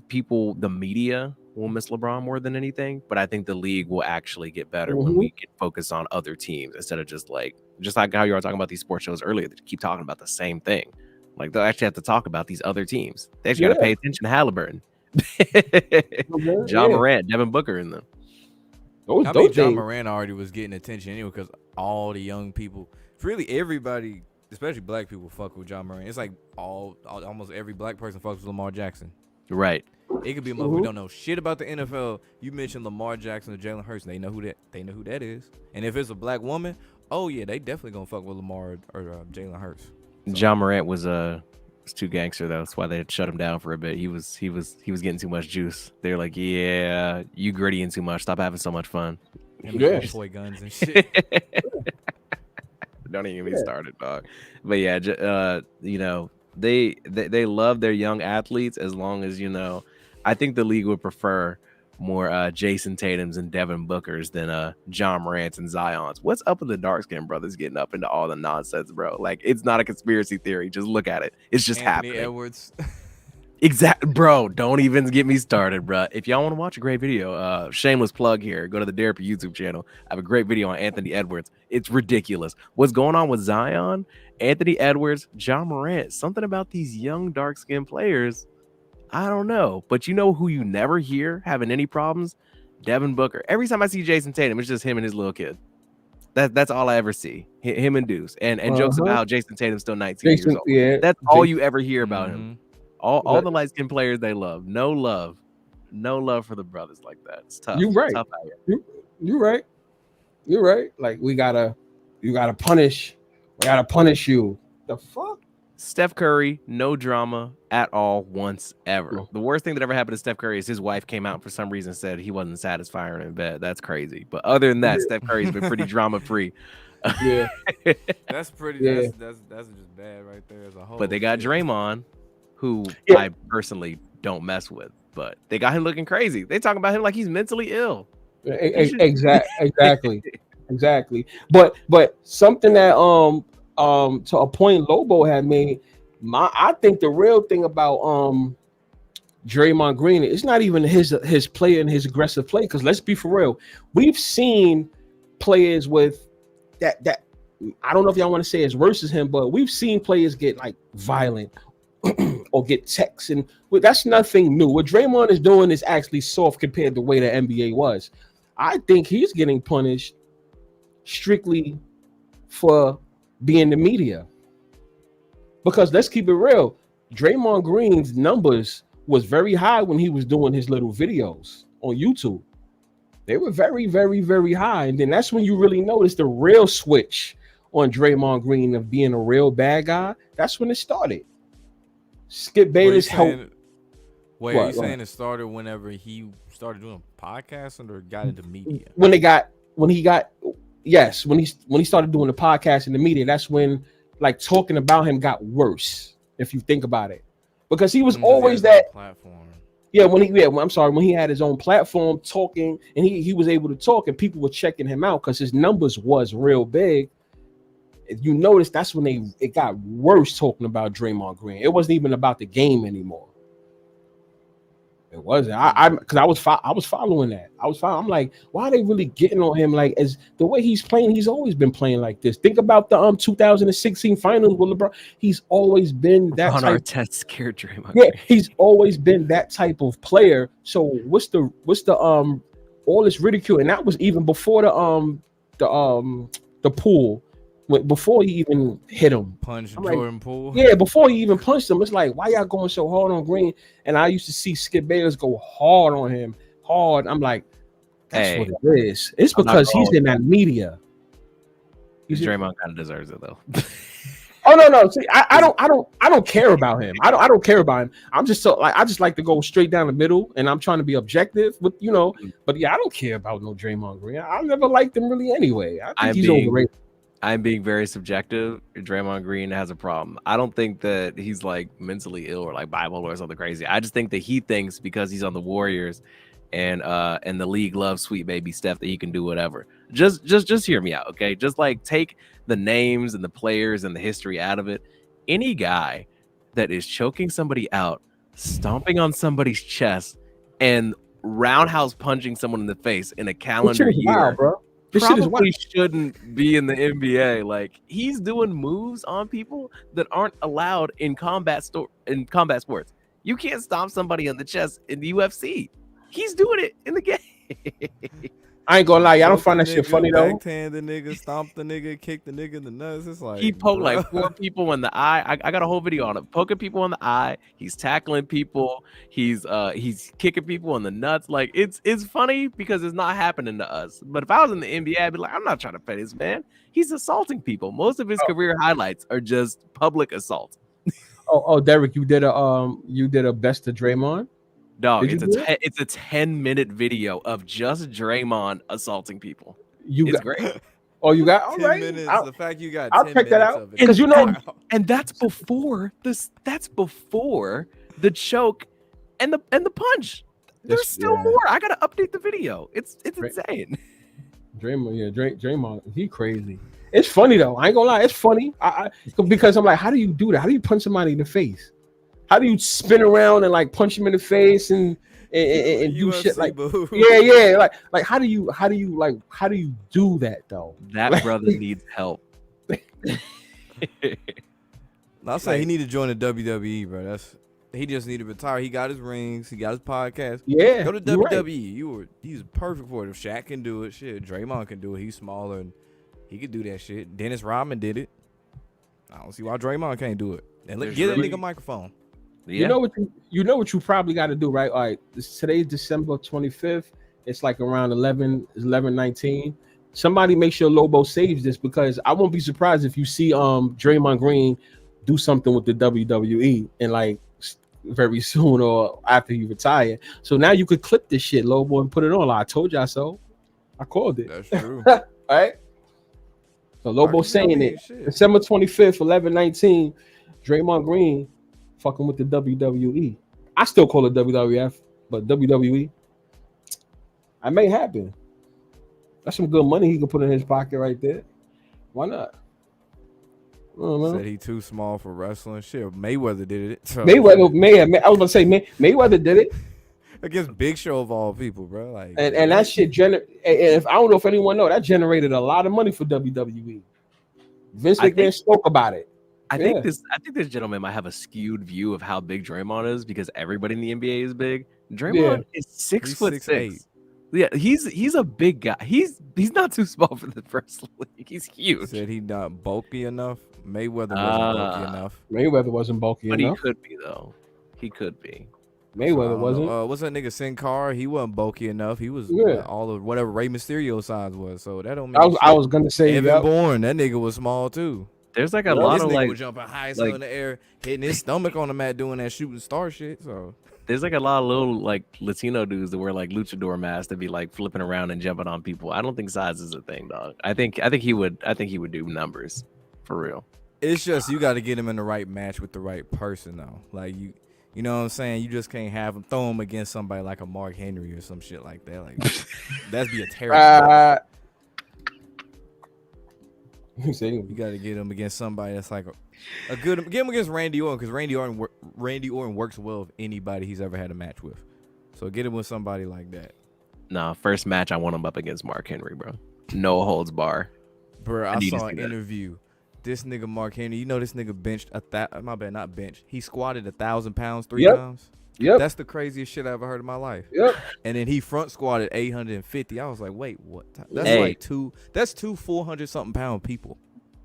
people, the media will miss LeBron more than anything, but I think the league will actually get better when we can focus on other teams instead of just like how you were talking about these sports shows earlier that keep talking about the same thing. Like, they'll actually have to talk about these other teams. They actually got to pay attention to Halliburton, John Morant, Devin Booker in them. John Morant already was getting attention anyway because all the young people, really everybody, especially black people, fuck with John Morant. It's like almost every black person fucks with Lamar Jackson. Right. It could be a motherfucker who don't know shit about the NFL. You mentioned Lamar Jackson or Jalen Hurts, they know who that is. And if it's a black woman, oh yeah, they definitely gonna fuck with Lamar or Jalen Hurts. So. John Morant was too gangster though. That's why they had shut him down for a bit. He was getting too much juice. They're like, yeah, you grittying too much. Stop having so much fun. Toy guns and shit. Don't even get me started, dog. But yeah, they love their young athletes as long as I think the league would prefer more Jason Tatums and Devin Bookers than John Morant's and Zion's. What's up with the dark skinned brothers getting up into all the nonsense, bro? Like, it's not a conspiracy theory. Just look at it. It's just Anthony happening. Edwards. Exactly, bro. Don't even get me started, bro. If y'all want to watch a great video, shameless plug here. Go to the Therapy YouTube channel. I have a great video on Anthony Edwards. It's ridiculous. What's going on with Zion, Anthony Edwards, John Morant? Something about these young dark skinned players. I don't know, but you know who you never hear having any problems? Devin Booker. Every time I see Jason Tatum, it's just him and his little kid. That's all I ever see. Him and Deuce, and jokes about how Jason Tatum's still 19 years old. Yeah, that's all you ever hear about him. All the light skinned players they love. No love for the brothers like that. It's tough. You're right. Tough out here. You're right. You're right. Like you gotta punish. We gotta punish you. The fuck? Steph Curry, no drama at all once ever. No. The worst thing that ever happened to Steph Curry is his wife came out and for some reason said he wasn't satisfying her in bed. That's crazy. But other than that, Steph Curry's been pretty drama free. Yeah, that's pretty. Yeah. That's just bad right there as a whole. But they got Draymond, who I personally don't mess with. But they got him looking crazy. They talking about him like he's mentally ill. Exactly. But something that to a point Lobo had made, I think the real thing about Draymond Green, it's not even his play and his aggressive play, because let's be for real, we've seen players with that I don't know if y'all want to say as worse as him, but we've seen players get like violent or get texts, and that's nothing new. What Draymond is doing is actually soft compared to the way the NBA was. I think he's getting punished strictly for being the media. Because let's keep it real, Draymond Green's numbers was very high when he was doing his little videos on YouTube. They were very, very, very high. And then that's when you really notice the real switch on Draymond Green of being a real bad guy. That's when it started. Skip Bayless helped. Wait, are you saying it started whenever he started doing podcasts or got into media? When he started doing the podcast in the media, that's when like talking about him got worse, if you think about it. Because he was always that platform. When he had his own platform talking, and he was able to talk, and people were checking him out because his numbers was real big. If you notice, that's when it got worse talking about Draymond Green. It wasn't even about the game anymore. It wasn't. Because I was following that. I'm like, why are they really getting on him? Like, as the way he's playing, he's always been playing like this. Think about the 2016 finals with LeBron. He's always been that type. Arteta scared Draymond. Yeah, he's always been that type of player. So what's the all this ridicule? And that was even before the pool. Before he even hit him, punched Jordan Poole. Yeah, before he even punched him, it's like, why y'all going so hard on Green? And I used to see Skip Bayless go hard on him, hard. I'm like, that's what it is. It's because he's in that media. Draymond kind of deserves it though. Oh no! See, I don't care about him. I don't care about him. I'm just I just like to go straight down the middle, and I'm trying to be objective with But yeah, I don't care about no Draymond Green. I never liked him really anyway. I think he's overrated. I'm being very subjective. Draymond Green has a problem. I don't think that he's like mentally ill or like bipolar or something crazy. I just think that he thinks because he's on the Warriors and the league loves sweet baby Steph that he can do whatever. Just hear me out, okay? Just like take the names and the players and the history out of it. Any guy that is choking somebody out, stomping on somebody's chest, and roundhouse punching someone in the face in a calendar year, wild, bro. Probably shouldn't be in the NBA. Like, he's doing moves on people that aren't allowed in combat sports. You can't stomp somebody on the chest in the UFC. He's doing it in the game. I ain't gonna lie, I don't find that shit funny though. Backhand the nigga, stomp the nigga, kick the nigga in the nuts. It's like he poked like 4 people in the eye. I got a whole video on it. Poking people in the eye. He's tackling people. He's kicking people in the nuts. Like it's funny because it's not happening to us. But if I was in the NBA, I'd be like, I'm not trying to pay this man. He's assaulting people. Most of his career highlights are just public assault. Oh, Derek, you did a best of Draymond. Dog, it's a 10-minute video of just Draymond assaulting people. It's great. Oh, you got all 10 right. minutes. The fact you got. I'll 10 check that minutes out because and that's before this. That's before the choke and the punch. There's still more. I gotta update the video. It's insane. Draymond, he crazy. It's funny though. I ain't gonna lie, it's funny. Because I'm like, how do you do that? How do you punch somebody in the face? How do you spin around and like punch him in the face and do shit like boo. yeah, like how do you do that though? That brother needs help. I'll say he need to join the WWE, bro. He just need to retire. He got his rings. He got his podcast. Yeah, Go to you're right. WWE. He's perfect for it. If Shaq can do it, shit, Draymond can do it. He's smaller and he could do that shit. Dennis Rodman did it. I don't see why Draymond can't do it. And get that nigga a microphone. Yeah. You know what you probably got to do, right? All right, today's December 25th. It's like around 11:19. Somebody make sure Lobo saves this because I won't be surprised if you see Draymond Green do something with the WWE and like very soon or after you retire. So now you could clip this shit, Lobo, and put it on. Like, I told y'all so. I called it. That's true. All right. So Lobo saying it. December 25th, 11:19. Draymond Green fucking with the WWE. I still call it WWF, but WWE. That may happen. That's some good money he can put in his pocket right there. Why not? Said he too small for wrestling. Shit, Mayweather did it. So. I was gonna say Mayweather did it against Big Show of all people, bro. Like, and that shit if I don't know if anyone know, that generated a lot of money for WWE. Vince McMahon spoke about it. I think this gentleman might have a skewed view of how big Draymond is because everybody in the NBA is big. Draymond is 6'6". Yeah, he's a big guy. He's not too small for the first league. He's huge. Said he not bulky enough. Mayweather wasn't bulky enough. Mayweather wasn't bulky enough. But he could be though. He could be. Mayweather wasn't. What's that nigga Sin Cara? He wasn't bulky enough. He was all of whatever Rey Mysterio size was. So that don't mean I was gonna say Evan Bourne. That nigga was small too. There's like a lot of like was jumping high in the air, hitting his stomach on the mat, doing that shooting star shit. So there's like a lot of little like Latino dudes that wear like luchador masks to be like flipping around and jumping on people. I don't think size is a thing, dog. I think he would do numbers for real. It's just you got to get him in the right match with the right person though. Like you know what I'm saying? You just can't have him throw him against somebody like a Mark Henry or some shit like that. Like that'd be a terrible. You got to get him against somebody that's like a good. Get him against Randy Orton because Randy Orton works well with anybody he's ever had a match with. So get him with somebody like that. Nah, first match I want him up against Mark Henry, bro. No holds bar. Bro, I saw an interview. This nigga Mark Henry, you know this nigga benched not bench. He squatted 1,000 pounds 3 times. Yep. That's the craziest shit I ever heard in my life. Yep. And then he front squatted 850. I was like, wait, what? That's two 400 something pound people.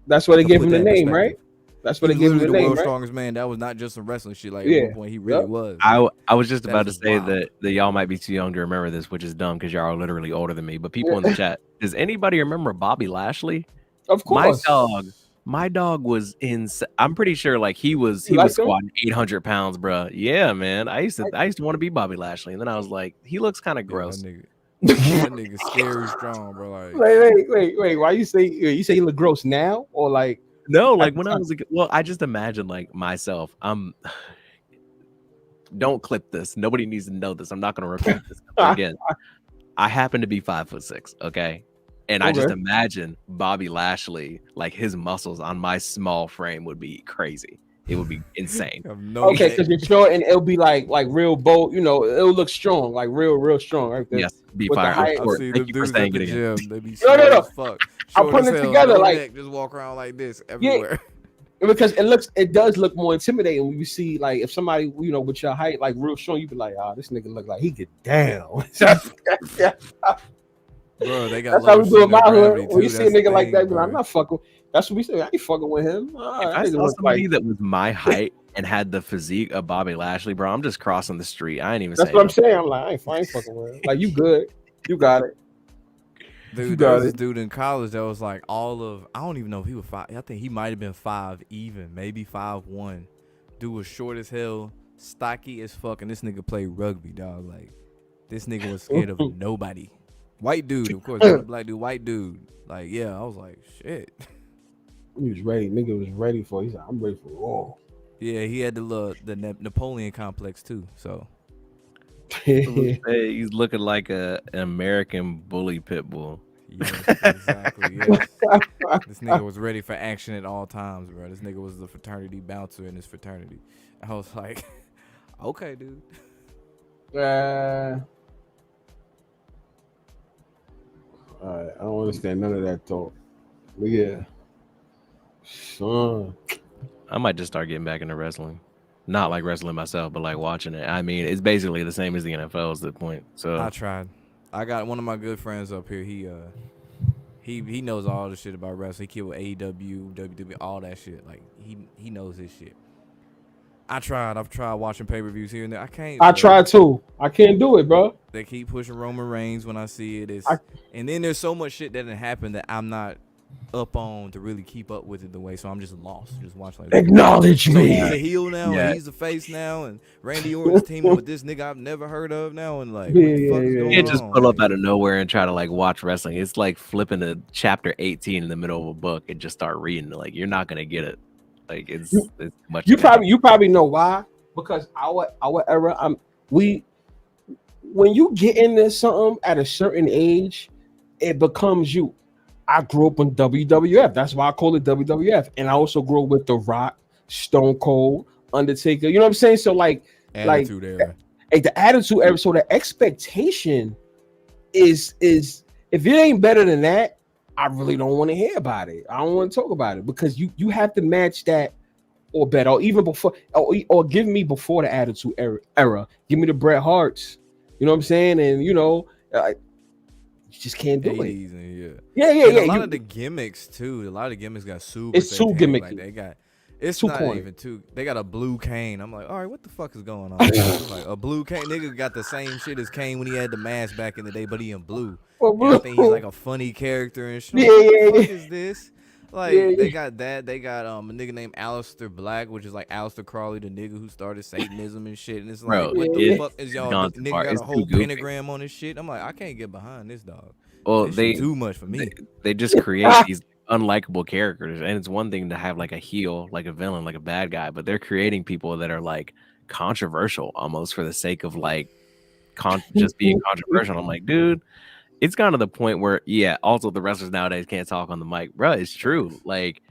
That's why they gave him the name, right? That's what they gave him the name, world's right? strongest man. That was not just some wrestling shit. Like at one point he really was. I was just about to say that y'all might be too young to remember this, which is dumb because y'all are literally older than me. But people in the chat, does anybody remember Bobby Lashley? Of course. My dog was I'm pretty sure like he was squatting 800 pounds, bro. Yeah, man. I used to want to be Bobby Lashley, and then I was like, he looks kind of gross. That nigga scary strong, bro. Like, wait. Why you say he look gross now or like? No, like when I was I just imagine like myself. Don't clip this. Nobody needs to know this. I'm not gonna repeat this again. I happen to be 5'6", okay? And I just imagine Bobby Lashley, like his muscles on my small frame would be crazy. It would be insane. Okay, because you're short and it'll be like real bold, it'll look strong, like real strong right there. Yes, be fire. Thank you for saying it again. They be no. Fuck. I'm putting it together like just walk around like this everywhere. Yeah, because it does look more intimidating when you see like if somebody with your height like real strong, you be like, this nigga look like he get down. Bro, they got. That's how we do in my hood. When you see a nigga like that, I'm not fucking. That's what we say. I ain't fucking with him. If I saw somebody that was my height and had the physique of Bobby Lashley, bro, I'm just crossing the street. I ain't even. That's what I'm saying. I'm like, I ain't fucking with him. Like, you good? You got it. Dude, there was this dude in college that was like I don't even know if he was 5. I think he might have been 5 even, maybe 5'1". Dude was short as hell, stocky as fuck, and this nigga played rugby, dog. Like, this nigga was scared of nobody. White dude, of course, black dude, white dude. Like, yeah, I was like, shit. He was ready. Nigga was ready for it. He's like, I'm ready for war. Yeah, he had the Napoleon complex too. So he's looking like an American bully pit bull. Yes, exactly. Yes. This nigga was ready for action at all times, bro. This nigga was the fraternity bouncer in his fraternity. I was like, okay, dude. All right, I don't understand none of that talk. But yeah, son. I might just start getting back into wrestling. Not like wrestling myself, but like watching it. I mean, it's basically the same as the NFL is the point. So I tried. I got one of my good friends up here. He knows all the shit about wrestling. He killed AEW, WWE, all that shit. Like he knows his shit. I've tried watching pay-per-views here and there. I can't. I bro. tried too. I can't do it, bro. They keep pushing Roman Reigns when I see it. And then there's so much shit that didn't happen that I'm not up on to really keep up with it the way. So I'm just lost. Just watch like Acknowledge so me. he's a heel now and he's a face now and Randy Orton's teaming with this nigga I've never heard of now and like what the fuck is going you can't just on? pull up out of nowhere and try to like watch wrestling. It's like flipping to chapter 18 in the middle of a book and just start reading. Like you're not gonna get it. Like it's much. You probably know why, because our era, when you get into something at a certain age, it becomes you. I grew up on WWF. That's why I call it WWF. And I also grew up with The Rock, Stone Cold, Undertaker. You know what I'm saying? So like Attitude the Attitude Era. So the expectation is if it ain't better than that, I really don't want to hear about it. I don't want to talk about it because you have to match that or better, or even before, or give me before the Attitude Era. Give me the Bret Harts. You know what I'm saying? And you know, you just can't do it. And Yeah. A lot of the gimmicks too. A lot of the gimmicks got super. It's too gimmicky. Like they got. It's too not corny. even too. They got a blue cane. I'm like, all right, what the fuck is going on? Like a blue cane. Nigga got the same shit as Kane when he had the mask back in the day, but he in blue. I think he's like a funny character and shit. What the fuck is this? Like they got that. They got a nigga named Aleister Black, which is like Aleister Crowley, the nigga who started Satanism and shit. And it's like, what the fuck is y'all? Nigga got a whole pentagram on his shit. I'm like, I can't get behind this dog. Well, this too much for me. They just create these unlikable characters, and it's one thing to have like a heel, like a villain, like a bad guy, but they're creating people that are like controversial almost for the sake of like just being controversial. I'm like, dude, it's gone to the point where also the wrestlers nowadays can't talk on the mic, bro. It's true. Like,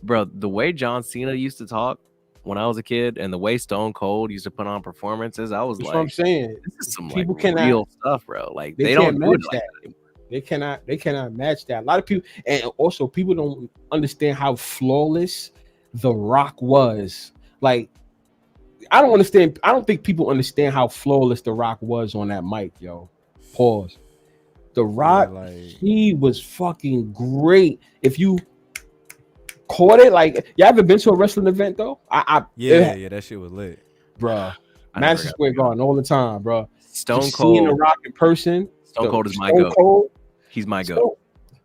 bro, the way John Cena used to talk when I was a kid and the way Stone Cold used to put on performances, I was That's like, what I'm saying. This is some People like cannot, real stuff, bro. Like they don't do it match like that. that anymore. They cannot match that. A lot of people, and also people don't understand how flawless The Rock was. Like, I don't understand. I don't think people understand how flawless The Rock was on that mic, yo. Pause. The Rock, he was fucking great. If you caught it, like, you ever been to a wrestling event though? Yeah, that shit was lit, bro. Madison Square Garden all the time, bro. Stone Just Cold, seeing The Rock in person. Stone Cold is my goat. He's my goat.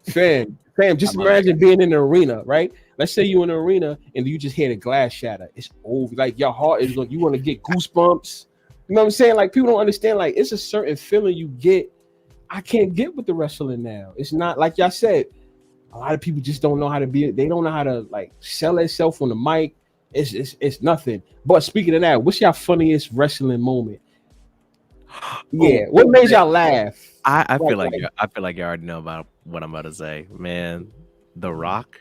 Fam, just imagine being in an arena, right? Let's say you're in an arena and you just hear the glass shatter. It's over. Like your heart is going, you want to get goosebumps. You know what I'm saying? Like people don't understand. Like it's a certain feeling you get. I can't get with the wrestling now. It's not like y'all said. A lot of people just don't know how to be. They don't know how to like sell themselves on the mic. It's nothing. But speaking of that, what's your funniest wrestling moment? Yeah, what made y'all laugh? I feel like you already know about what I'm about to say, man. The Rock,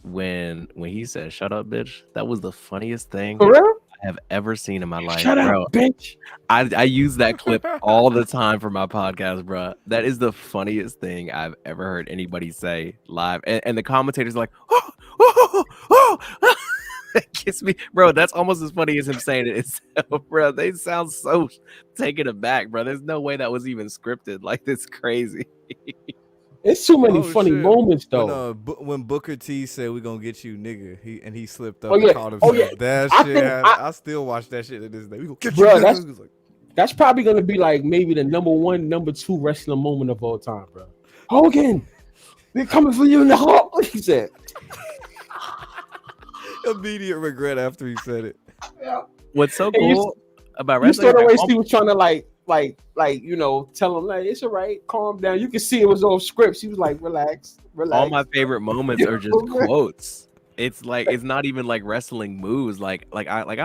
when he said "shut up, bitch," that was the funniest thing I have ever seen in my life. Shut bro. up, bitch! I use that clip all the time for my podcast, bro. That is the funniest thing I've ever heard anybody say live, and the commentators are like, oh. It gets me, bro. That's almost as funny as him saying it itself, bro. They sound so taken aback, bro. There's no way that was even scripted. Like, this crazy. It's too many funny moments, though. When Booker T said, "We're gonna get you, nigga," he slipped up and called himself. That shit. I still watch that shit to this day. We gonna get you, nigga. That's probably gonna be like maybe the number 1, number 2 wrestling moment of all time, bro. Hogan, they're coming for you in the heart. What he said. Immediate regret after he said it. Yeah. What's so cool about wrestling? You saw the way she was trying to like you know, tell him like it's all right, calm down. You can see it was all scripts. He was like, relax. All my favorite moments are just quotes. It's like it's not even like wrestling moves. I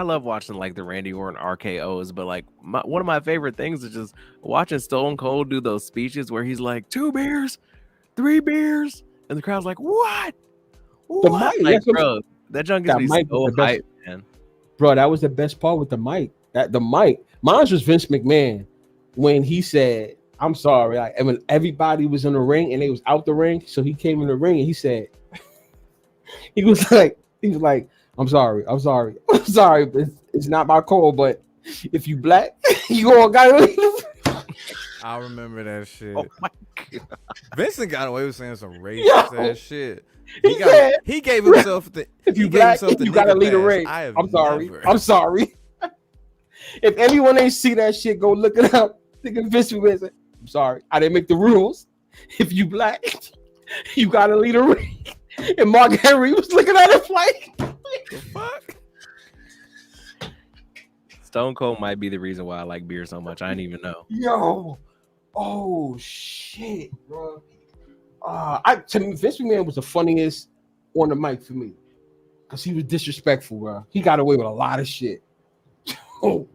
love watching like the Randy Orton RKO's, but like one of my favorite things is just watching Stone Cold do those speeches where he's like 2 beers, 3 beers, and the crowd's like, what? The What? mic, Like, that's what, bro, that junk gets that me mic was so the best, hyped, man. bro. That was the best part with the mic. That the mic, mine was Vince McMahon when he said, "I'm sorry," like, and when everybody was in the ring and they was out the ring, so he came in the ring and he said, he was like, "I'm sorry, I'm sorry, I'm sorry, but it's not my call, but if you black, you all gotta leave." I remember that shit. Oh my god. Vincent got away with saying some racist Yo. ass shit. He said, He gave himself the. "If you he gave black, himself the you gotta nigga leave the pass. ring." I have I'm sorry, never. I'm sorry. If anyone ain't see that shit, go look it up. Nigga Vince McMahon said, "I'm sorry, I didn't make the rules. If you black, you gotta leave the ring." And Mark Henry was looking at it like, The fuck? Stone Cold might be the reason why I like beer so much. I didn't even know. "Yo, oh shit, bro." To me, Vince McMahon was the funniest on the mic for me because he was disrespectful, bro. He got away with a lot of shit. Oh,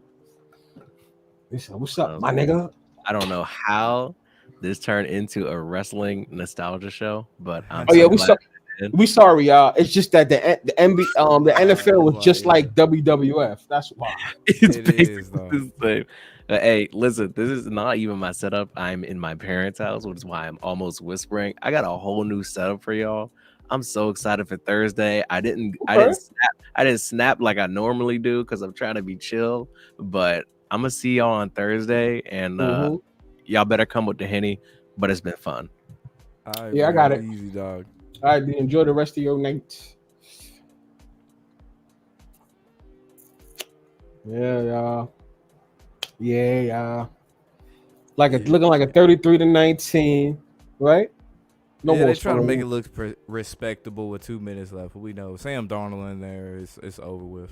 listen, what's up, my nigga? I don't know how this turned into a wrestling nostalgia show, but I'm Oh yeah, so we glad saw. it did. We sorry, y'all. It's just that the NFL was just Like, like WWF. That's why. It's It basically is, though. the same. Hey, listen, this is not even my setup. I'm in my parents' house, which is why I'm almost whispering. I got a whole new setup for y'all. I'm so excited for Thursday. I didn't snap like I normally do because I'm trying to be chill. But I'm gonna see y'all on Thursday, and Mhm. y'all better come with the Henny. But it's been fun. all right, Yeah, I man, got it. Easy, dog. All right, then enjoy the rest of your night. Yeah, y'all. Yeah, y'all. Looking like a 33-19, right? No Yeah, more they trying to make scoring. it look respectable with 2 minutes left, but we know Sam Darnold in there. It's over with.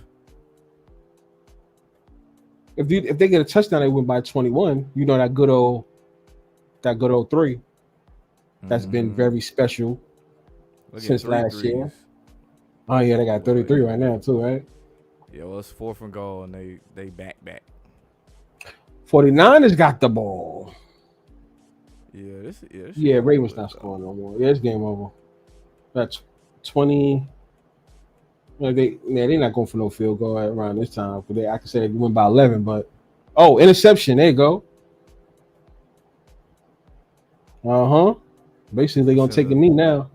If they get a touchdown, they win by 21. You know that good old 3. That's been Mhm. very special Look at since 3 last year. threes. Oh yeah, they got Well, 33 yeah. right now too, right? Yeah, well, it's 4th and goal, and they back. 49ers got the ball. Yeah, this shit Yeah, over Ravens with, not though. scoring no more. Yeah, it's game over. That's 20. They're not going for no field goal around this time. I could say they win by 11, but interception. There you go. Basically, they're gonna take a knee now.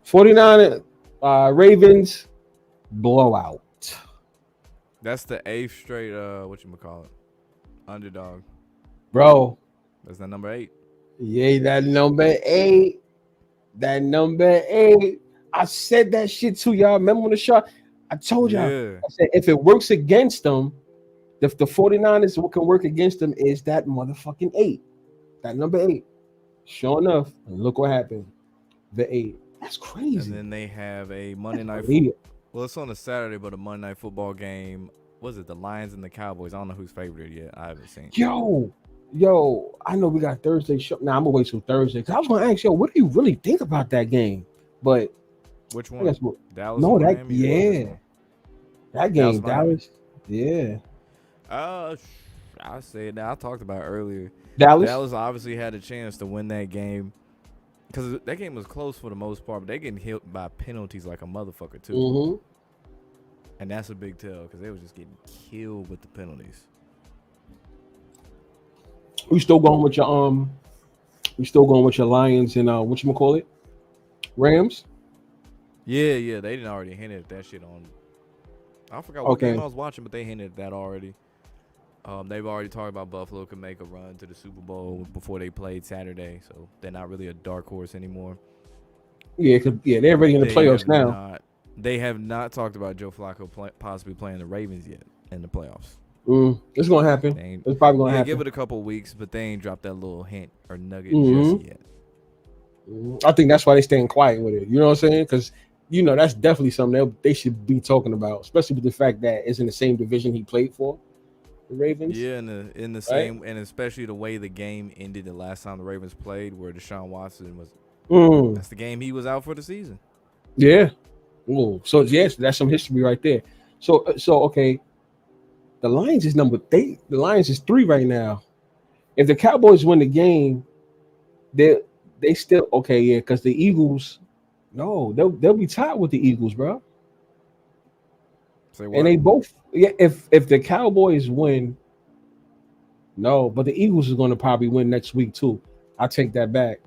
49 Ravens blowout. That's the 8th straight. Whatchamacallit? Underdog. Bro, That's the number 8. yeah, that number 8. That number 8. I said that shit too, y'all. Remember when the shot? I told y'all. Yeah. I said if it works against them, if the 49ers, what can work against them is that motherfucking 8. That number 8. Sure enough, look what happened. The 8. That's crazy. And then they have a Monday night. Yeah. Well, it's on a Saturday, but a Monday night football game. Was it the Lions and the Cowboys? I don't know who's favored yet. I haven't seen. Yo, I know we got Thursday show. Now I'm gonna wait till Thursday because I was gonna ask what do you really think about that game? But Which I one? guess Dallas. no, and that Miami, or which one? that game, Miami? Dallas. Yeah, I say it now. I talked about it earlier. Dallas. Dallas obviously had a chance to win that game because that game was close for the most part, but they getting hit by penalties like a motherfucker too. Mm-hmm. And that's a big tell because they was just getting killed with the penalties. We still going with your Lions and whatchamacallit? Rams. Yeah, they didn't already hinted at that shit on. I forgot what Okay. game I was watching, but they hinted at that already. They've already talked about Buffalo could make a run to the Super Bowl before they played Saturday, so they're not really a dark horse anymore. Yeah, they're already in the playoffs now. They have not talked about Joe Flacco possibly playing the Ravens yet in the playoffs. It's gonna happen. It's probably gonna happen. Give it a couple weeks, but they ain't dropped that little hint or nugget Mhm. just yet. I think that's why they're staying quiet with it. You know what I'm saying? Because that's definitely something they should be talking about, especially with the fact that it's in the same division he played for, the Ravens. Yeah, in the same, and especially the way the game ended the last time the Ravens played, where Deshaun Watson was. That's the game he was out for the season. Yeah. Oh, so yes, that's some history right there. So okay, the Lions is the Lions is 3 right now. If the Cowboys win the game, they they still okay, yeah, because the Eagles, no, they'll be tied with the Eagles, bro. Say And what? they both, yeah. If the Cowboys win, no, but the Eagles is going to probably win next week too. I take that back.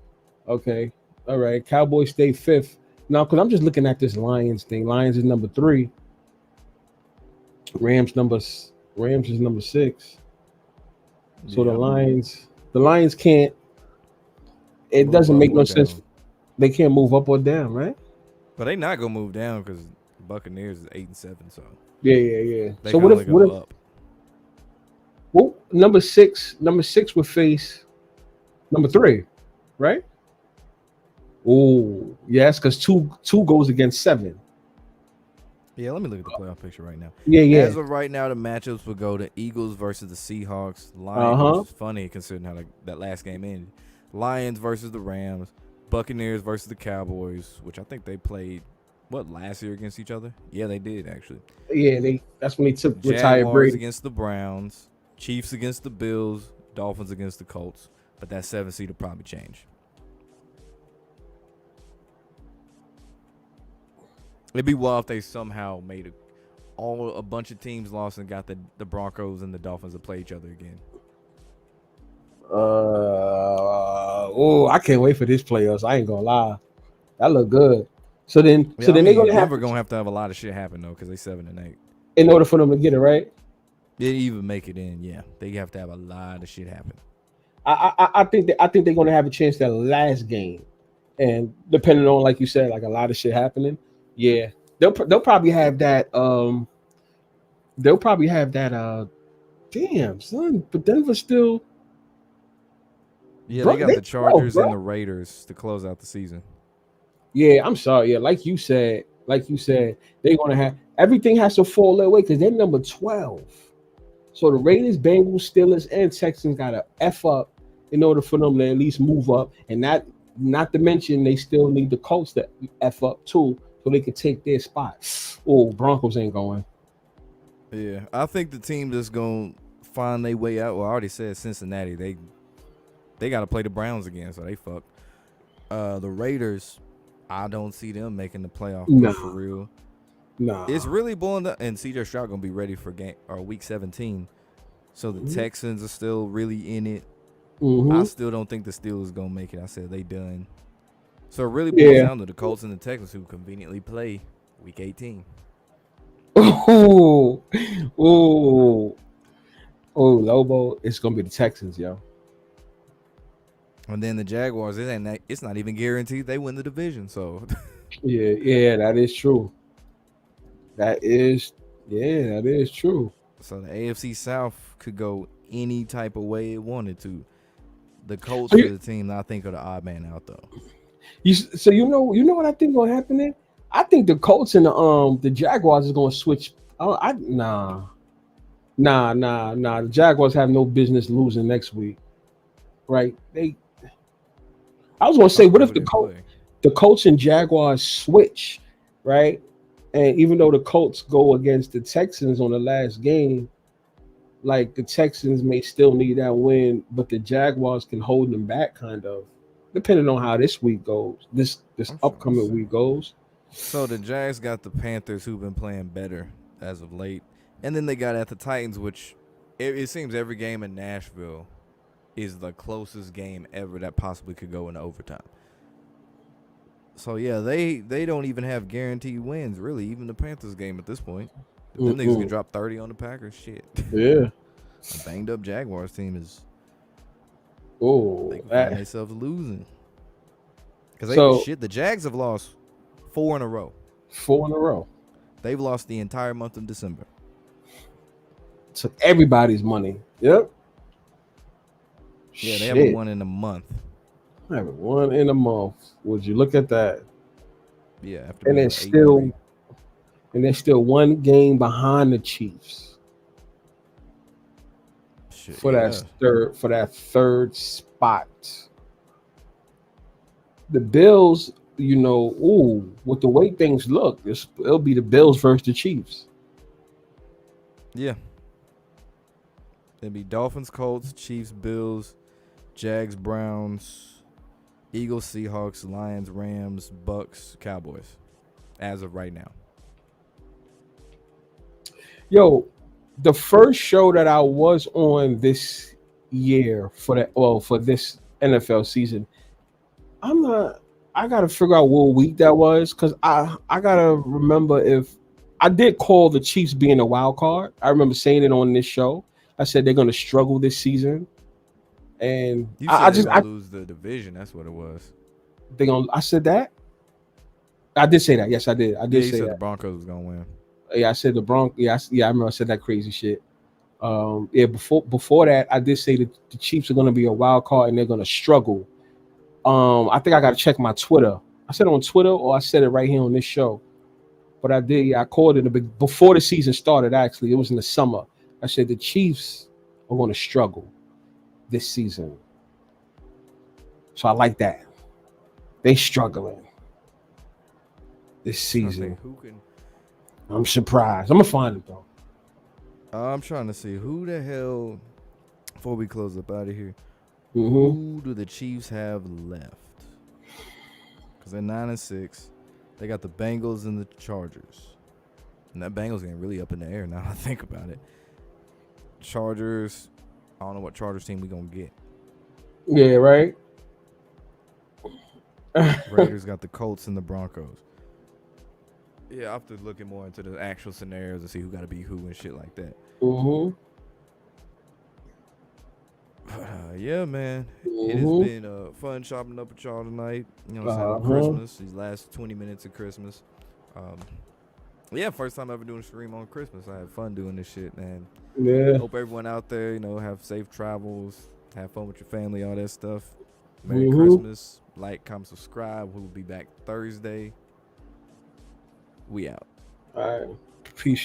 Okay, all right. Cowboys stay fifth now because I'm just looking at this Lions thing. Lions is number 3. Rams number Rams is number 6. So Yeah. the Lions can't. It Move doesn't up make or no sense. down. They can't move up or down, right? But they not gonna move down because Buccaneers is 8-7, so Yeah, yeah, yeah. they So can only go up. well, number six would face number 3, right? Oh, yes, because two goes against 7. Yeah, let me look at the playoff picture right now. Yeah, yeah. As of right now, the matchups would go to Eagles versus the Seahawks, Uh Lions, which huh. is funny considering how that last game ended. Lions versus the Rams, Buccaneers versus the Cowboys, which I think they played last year against each other. Yeah, they did actually. Yeah, that's when they took retired Jaguars Brady. against the Browns, Chiefs against the Bills, Dolphins against the Colts. But that 7 seed will probably change. It'd be wild if they somehow made a bunch of teams lost and got the Broncos and the Dolphins to play each other again. Oh, I can't wait for this playoffs. I ain't gonna lie, that look good. So then, Yeah, I they're mean gonna have Denver to, gonna have a lot of shit happen though because they 7-8. in order for them to get it right. They even make it in, yeah. They have to have a lot of shit happen. I think they're gonna have a chance that last game, and depending on like you said, like a lot of shit happening. Yeah, they'll probably have that. They'll probably have that. Damn son, but Denver still, Yeah, they bro. got They the 12, Chargers and bro. the Raiders to close out the season. Yeah, I'm sorry. Yeah, like you said, they're gonna have everything has to fall their way because they're number 12. So the Raiders, Bengals, Steelers, and Texans got to f up in order for them to at least move up, and not to mention they still need the Colts to f up too, so they can take their spot. Oh, Broncos ain't going. Yeah, I think the team that's gonna find their way out. Well, I already said Cincinnati. They got to play the Browns again, so they fucked. The Raiders, I don't see them making the playoff push for Nah, real. It's nah. really boiling up, and CJ Stroud gonna be ready for week 17. So the Mm-hmm. Texans are still really in it. I Mm-hmm. still don't think the Steelers gonna make it. I said they done. So it really boils Yeah. down to the Colts and the Texans who conveniently play week 18. Oh, oh, oh, Lobo. It's gonna be the Texans, yo. And then the Jaguars, it's not even guaranteed they win the division. So Yeah, yeah, that is true. That is, yeah, that is true. so the AFC South could go any type of way it wanted to. The So Colts are you, the team that I think are the odd man out though. so you know what I think gonna happen there? I think the Colts and the Jaguars is gonna switch. Oh, nah. The Jaguars have no business losing next week, right? I was gonna say, Oh, what if who they play? the Colts and Jaguars switch, right? And even though the Colts go against the Texans on the last game, like the Texans may still need that win, but the Jaguars can hold them back, kind of, depending on how this week goes. This I'm trying to upcoming see. week goes. So the Jags got the Panthers who've been playing better as of late. And then they got at the Titans, which it seems every game in Nashville is the closest game ever that possibly could go into overtime. So yeah, they don't even have guaranteed wins, really, even the Panthers game at this point. If them niggas can Mm-mm. drop 30 on the Packers, shit. Yeah. A banged up Jaguars team they Oh, can find that. themselves losing. Because So the Jags have lost 4 in a row. 4 in a row They've lost the entire month of December. took everybody's money. Yep. Yeah, they haven't Shit. won in a month. I haven't won in a month. Would you look at that? Yeah, after And being they're 8-3. still one game behind the Chiefs Shit, for yeah. that third spot. The Bills, with the way things look, it'll be the Bills versus the Chiefs. Yeah. It'd be Dolphins, Colts, Chiefs, Bills, Jags, Browns, Eagles, Seahawks, Lions, Rams, Bucks, Cowboys. As of right now. Yo, the first show that I was on this year for this NFL season, I gotta figure out what week that was, because I gotta remember if I did call the Chiefs being a wild card. I remember saying it on this show. I said they're gonna struggle this season, and You said they're gonna lose the division. That's what it was. I said that. I did say that. Yes, I did. I did say said that. The Broncos was gonna win. Yeah, I said the Broncos. Yeah, I remember I said that crazy shit. Yeah, before that, I did say that the Chiefs are gonna be a wild card and they're gonna struggle. I think I gotta check my Twitter. I said it on Twitter or I said it right here on this show. But I did. Yeah, I called it before the season started. Actually, it was in the summer. I said the Chiefs are going to struggle this season. So I like that. They struggling this season. I'm surprised. I'm gonna find it though. I'm trying to see who the hell. Before we close up out of here, Mm-hmm. who do the Chiefs have left? Because they're 9-6. They got the Bengals and the Chargers. And that Bengals getting really up in the air now I think about it. Chargers, I don't know what Chargers team we gonna get. Yeah, right. Raiders got the Colts and the Broncos. Yeah, I have to look more into the actual scenarios to see who got to be who and shit like that. Mm-hmm. Yeah, man. Mm-hmm. It has been fun chopping up with y'all tonight. You know what I'm saying? Christmas, these last 20 minutes of Christmas. Yeah, first time ever doing a stream on Christmas. I had fun doing this shit, man. Yeah. Hope everyone out there, have safe travels, have fun with your family, all that stuff. Merry Christmas. Like, comment, subscribe. We'll be back Thursday. We out. All right. Peace.